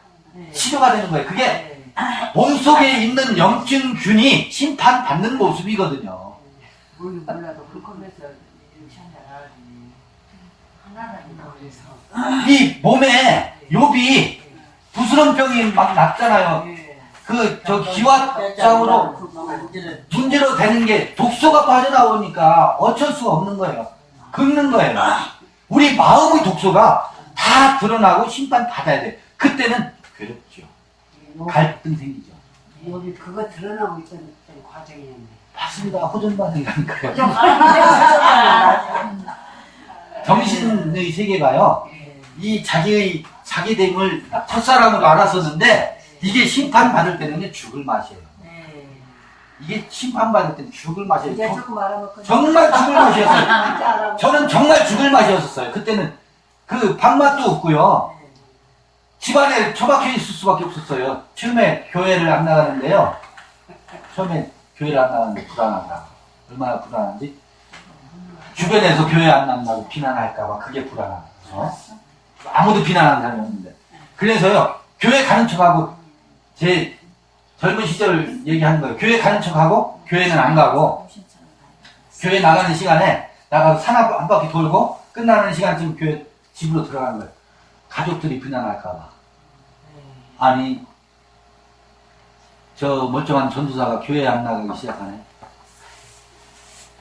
치료가 되는 거예요. 그게 몸속에 있는 영증 균이 심판받는 모습이거든요. 몰라도 불컴에서 하나라니까. 그래서 이 몸에 욥이 부스럼병이 막 났잖아요. 기와장으로 문제로 되는 게 독소가 빠져나오니까 어쩔 수가 없는 거예요. 긁는 거예요. 우리 마음의 독소가 다 드러나고 심판 받아야 돼. 그때는 괴롭죠. 갈등 생기죠. 여기 그거 드러나고 있던 과정이었네. 맞습니다. 호전 반응이라니까요. 정신의 세계가요, 이 자기됨을 첫사랑으로 알았었는데, 이게 심판받을 때는 죽을 맛이에요. 이게 심판받을 때는 죽을 맛이에요. 이제 조금 알아먹고. 정말 죽을 맛이었어요. 저는 정말 죽을 맛이었어요. 그때는 그 밥맛도 없고요. 집안에 처박혀 있을 수밖에 없었어요. 처음에 교회를 안 나가는데요. 불안하더라고요. 얼마나 불안한지. 주변에서 교회 안 나간다고 비난할까봐 그게 불안하고. 아무도 비난하는 사람이 없는데. 그래서요, 교회 가는 척하고, 제 젊은 시절 얘기하는 거예요. 교회 가는 척하고, 교회는 안 가고, 교회 나가는 시간에 나가서 산 한 바퀴 돌고, 끝나는 시간쯤 교회 집으로 들어가는 거예요. 가족들이 비난할까봐. 아니, 저 멀쩡한 전도사가 교회에 안 나가기 시작하네.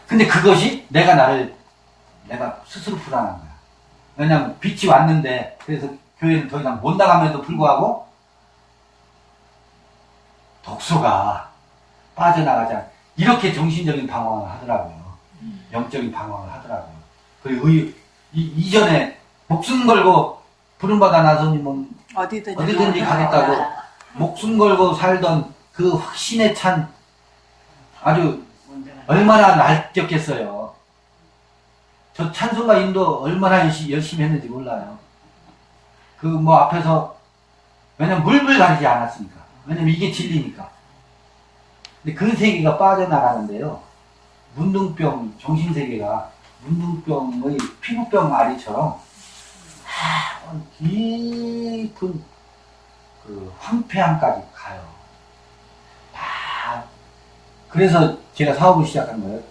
근데 그것이 내가 스스로 불안한 거야. 왜냐면 빛이 왔는데, 그래서 교회는 더 이상 못 나감에도 불구하고 독소가 빠져나가지 않아. 이렇게 정신적인 방황을 하더라고요. 영적인 방황을 하더라고요. 그리고 이전에 목숨 걸고 부름받아 나서님은 어디든지 가겠다고 목숨 걸고 살던 그 확신에 찬 아주 얼마나 날뛰었겠어요. 저 찬송가 인도 얼마나 열심히 했는지 몰라요. 앞에서, 왜냐면 물불 가리지 않았으니까. 왜냐면 이게 진리니까. 근데 그 세계가 빠져나가는데요. 정신세계가 문둥병의 피부병 아리처럼 깊은 그 황폐함까지 가요. 다. 그래서 제가 사업을 시작한 거예요.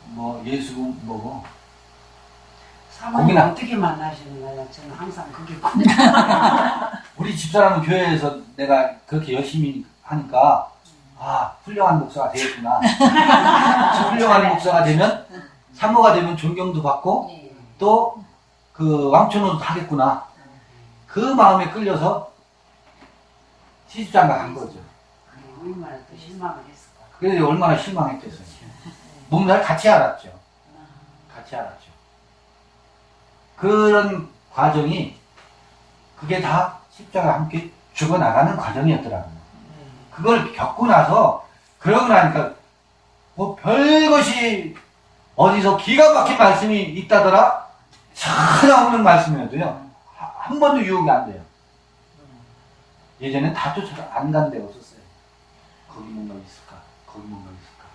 뭐 예수 뭐고 사모님 거기나- 어떻게 만나시는 거예요? 저는 항상 그게 우리 집사람은 교회에서 내가 그렇게 열심히 하니까 아 훌륭한 목사가 되겠구나. 훌륭한 목사가 되면 사모가 되면 존경도 받고 또 그 왕초노도 하겠구나. 그 마음에 끌려서 시집장가 간 거죠. 얼마나 또 실망을 했을까. 그래서 얼마나 실망했겠어요. 몸살 같이 알았죠. 같이 알았죠. 그런 과정이 그게 다 십자가 함께 죽어나가는 과정이었더라고요. 그걸 겪고 나서 그러고 나니까 뭐 별것이 어디서 기가 막힌 말씀이 있다더라 찾아오는 말씀이어도요 한 번도 유혹이 안 돼요. 예전엔 다 쫓아서 안 간 데가 없었어요. 거기 뭔가 있을까? 거기 뭔가 있을까?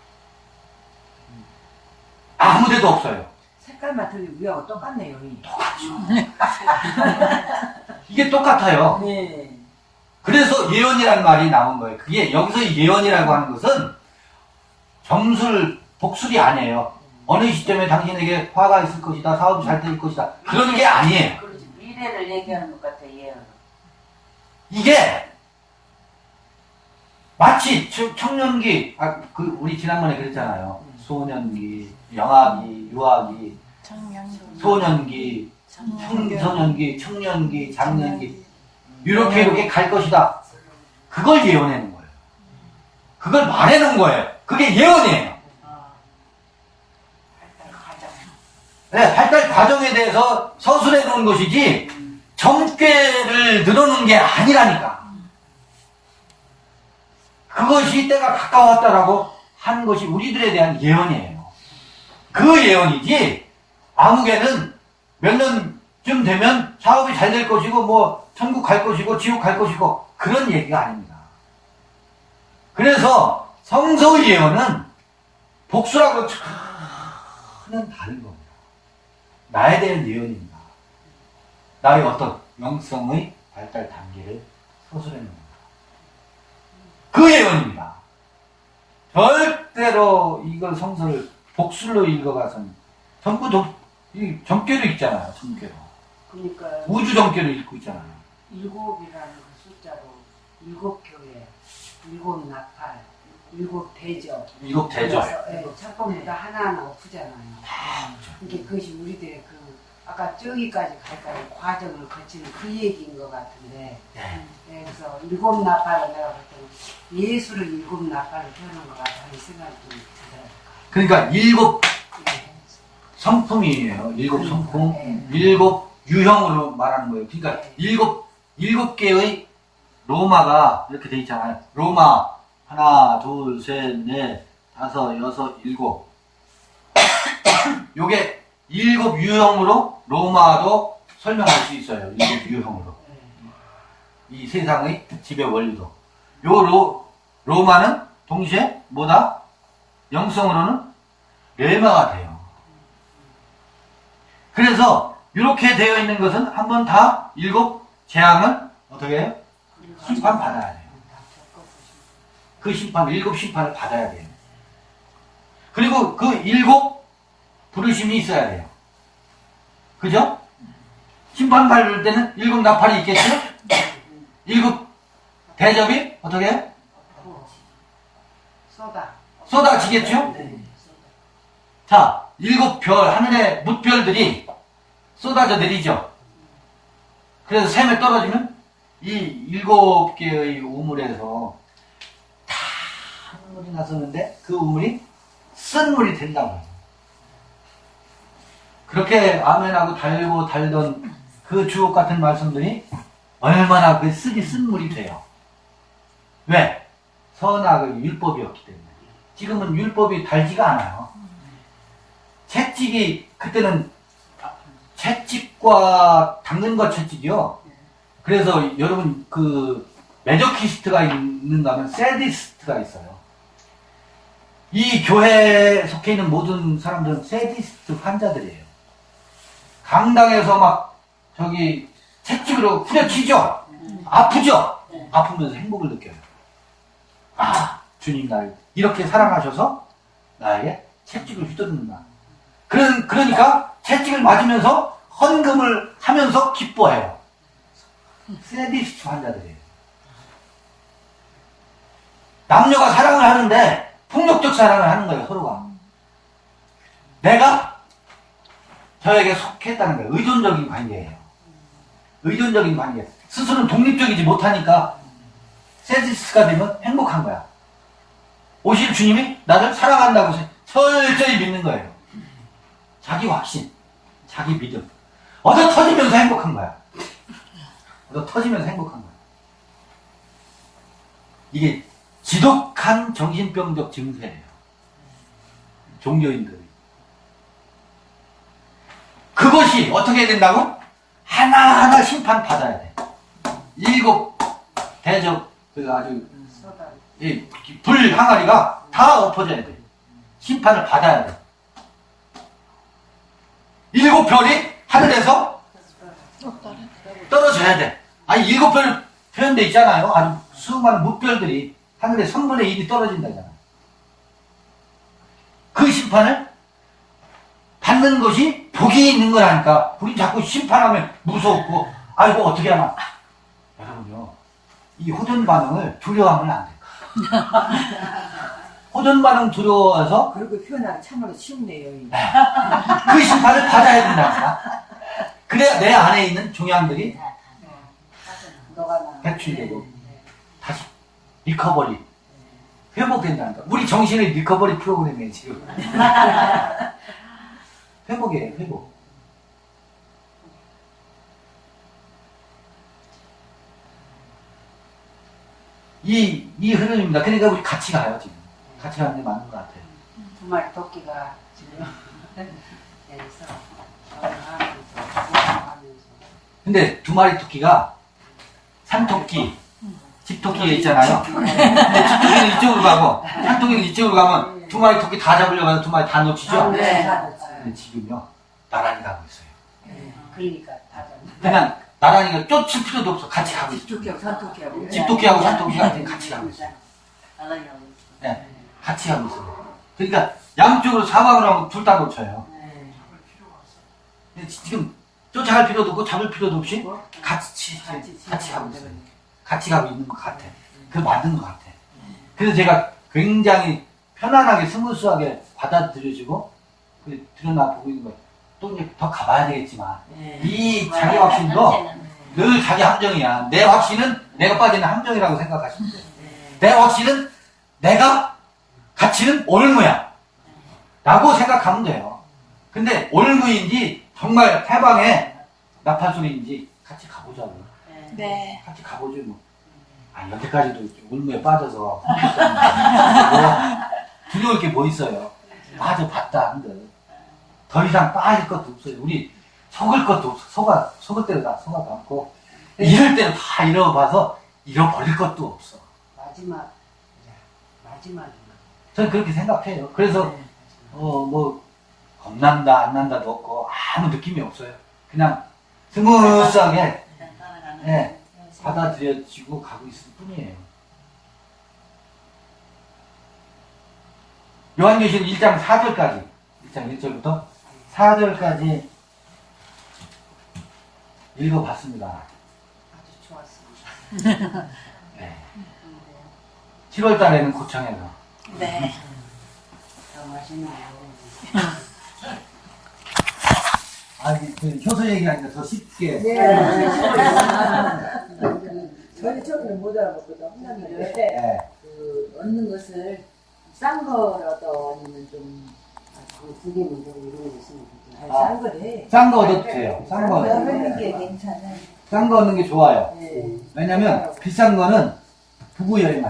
아무 데도 없어요. 색깔만 틀리고 위하고 똑같네요. 이게 똑같아요. 네. 그래서 예언이라는 말이 나온 거예요. 그게 여기서 예언이라고 하는 것은 점술, 복술이 아니에요. 어느 시점에 당신에게 화가 있을 것이다, 사업이 잘 될 것이다. 그런 게 아니에요. 그렇지. 미래를 얘기하는 것 같아, 예. 이게 마치 청년기, 우리 지난번에 그랬잖아요. 소년기, 영아기, 유아기, 소년기, 청소년기, 청년기, 장년기 이렇게 갈 것이다. 그걸 예언하는 거예요. 그걸 말해놓은 거예요. 그게 예언이에요. 네, 발달 과정에 대해서 서술해 놓은 것이지 점괘를 늘어놓은 게 아니라니까. 그것이 때가 가까웠다라고 한 것이 우리들에 대한 예언이에요. 그 예언이지 아무개는 몇 년쯤 되면 사업이 잘 될 것이고 뭐 천국 갈 것이고 지옥 갈 것이고 그런 얘기가 아닙니다. 그래서 성서의 예언은 복수라고 전혀 다른 겁니다. 나에 대한 예언입니다. 나의 어떤 영성의 발달 단계를 서술해 놓는 겁니다. 그 예언입니다. 절대로 이걸 성서를 복술로 읽어가서는 전부 점괘로 읽잖아요. 점괘로. 그러니까 우주 점괘로 읽고 있잖아요. 일곱이라는 그 숫자로 일곱 교회, 일곱 나팔, 일곱 대접. 일곱 대접. 첫번보다 하나하나 엎으잖아요. 그러니까 그것이 우리들의 그 아까 저기까지 갈까요? 과정을 거치는 그 얘기인 것 같은데. 네. 그래서 일곱 나팔을 내가 볼 때는 예수를 일곱 나팔을 펴는 것 같다는 생각이 좀 들어요. 그러니까 일곱 성품이에요. 일곱 성품, 네. 일곱 유형으로 말하는 거예요. 그러니까 네. 일곱 개의 로마가 이렇게 돼 있잖아요. 로마 하나, 둘, 셋, 넷, 다섯, 여섯, 일곱. 요게 일곱 유형으로 로마도 설명할 수 있어요. 일곱 유형으로. 이 세상의 지배 원리도. 요 로마는 동시에 뭐다? 영성으로는 레마가 돼요. 그래서 이렇게 되어 있는 것은 한번 다 일곱 재앙을 어떻게 해요? 심판 받아야 돼요. 그 심판, 일곱 심판을 받아야 돼요. 그리고 그 일곱 부르심이 있어야 돼요. 그죠? 심판 받을 때는 일곱 나팔이 있겠죠? 일곱 대접이 어떻게 해요? 쏟아지겠죠? 자, 일곱 별, 하늘의 뭇별들이 쏟아져 내리죠. 그래서 샘에 떨어지면 이 일곱 개의 우물에서 다 물이 나섰는데 그 우물이 쓴 물이 된다고 해요. 그렇게 아멘하고 달고 달던 그 주옥 같은 말씀들이 얼마나 그 쓴 물이 돼요. 왜? 선악의 율법이었기 때문에. 지금은 율법이 달지가 않아요. 채찍이 그때는 채찍과 당근과 채찍이요. 그래서 여러분 그 메조키스트가 있는가 하면 세디스트가 있어요. 이 교회에 속해 있는 모든 사람들은 세디스트 환자들이에요. 강당에서 막 저기 채찍으로 후려치죠. 아프죠. 아프면서 행복을 느껴요. 아, 주님 날 이렇게 사랑하셔서 나에게 채찍을 휘두른다. 그러니까 채찍을 맞으면서 헌금을 하면서 기뻐해요. 세디스트 환자들이에요. 남녀가 사랑을 하는데 폭력적 사랑을 하는 거예요, 서로가. 내가 저에게 속했다는 거예요. 의존적인 관계예요. 의존적인 관계. 스스로는 독립적이지 못하니까 세디스트가 되면 행복한 거야. 오실 주님이 나를 사랑한다고 철저히 믿는 거예요. 자기 확신, 자기 믿음. 얻어 터지면서 행복한 거야. 얻어 터지면서 행복한 거야. 이게 지독한 정신병적 증세예요. 종교인들이. 그것이 어떻게 해야 된다고? 하나하나 심판 받아야 돼. 7 대적, 아주, 불 항아리가 다 엎어져야 돼. 심판을 받아야 돼. 7 별이 하늘에서 떨어져야 돼. 아니, 7 별 표현돼 있잖아요. 아주 수많은 무별들이 하늘에 3분의 1이 떨어진다잖아. 그 심판을 받는 것이 복이 있는 거라니까. 우리 자꾸 심판하면 무섭고, 아이고, 어떻게 하나. 여러분요, 이 호전 반응을 두려워하면 안 돼요. 호전 반응 두려워서 그리고 표현하기 참으로 쉬운데요. 그 심판을 받아야 된다. 그래야 내 안에 있는 종양들이 배출되고 다시 리커버리 회복된다니까. 우리 정신의 리커버리 프로그램이에요 지금. 회복이에요, 회복. 이 흐름입니다. 그러니까 우리 같이 가요 지금. 같이 가는 게 맞는 것 같아요. 2마리 토끼가 지금 여기서 하면서 근데 2마리 토끼가 산토끼, 집토끼가 있잖아요. 근데 집토끼는 이쪽으로 가고 산토끼는 이쪽으로 가면 2마리 토끼 다 잡으려고 해서 2마리 다 놓치죠? 근데 지금요 나란히 가고 있어요. 그러니까 다 잡는 그냥 나란히가 쫓을 필요도 없어. 같이 가고 있어요. 집토끼하고 산토끼하고. 집토끼하고 산토끼가 같이 가고 있어요. 네, 같이 가고 있어요. 그러니까 양쪽으로 사방으로 하면 둘 다 놓쳐요. 근데 지금 쫓아갈 필요도 없고 잡을 필요도 없이 같이 가고 있어요. 같이 가고 있는 것 같아. 그 맞는 것 같아. 그래서 제가 굉장히 편안하게 스무스하게 받아들여지고 드러나 보고 있는 거예요. 또 이제 더 가봐야 되겠지만 이 자기 확신도 늘 자기 함정이야. 내 확신은 내가 빠지는 함정이라고 생각하시면 돼요. 내 확신은 내가 가치는 올무야 라고 생각하면 돼요. 근데 올무인지 정말 해방의 나팔소리인지 같이 가보자고. 네. 같이 가보죠 뭐. 아, 여태까지도 올무에 빠져서 뭐 두려울 게 뭐 있어요. 빠져봤다 한들 더 이상 빠질 것도 없어요. 우리 속을 것도 없어. 속을 때도 다 속아도 않고 이럴 때는 다 잃어봐서 잃어버릴 것도 없어. 마지막이야. 저는 그렇게 생각해요. 그래서 뭐 겁난다 안 난다도 없고 아무 느낌이 없어요. 그냥 스무스하게 받아들여지고 가고 있을 뿐이에요. 요한계시록 1장 4절까지 1장 1절부터 4절까지 읽어봤습니다. 아주 좋았습니다. 네. 7월 달에는 고창에서. 네. 더 맛있는 거. 그 효소 얘기하니까 더 쉽게. 저희 처음에는 못 알아봤거든. 혼났는데 네. 그 얻는 것을 싼 거라도 아니면 좀 두 개는 되고 이런 거 있으면 좋겠어요. 싼 거래. 싼 거 얻어도 돼요. 싼 거. 얻는 게 괜찮아. 싼 거 얻는 게 좋아요. 네. 왜냐면 비싼 거는 부부 여행 할 때.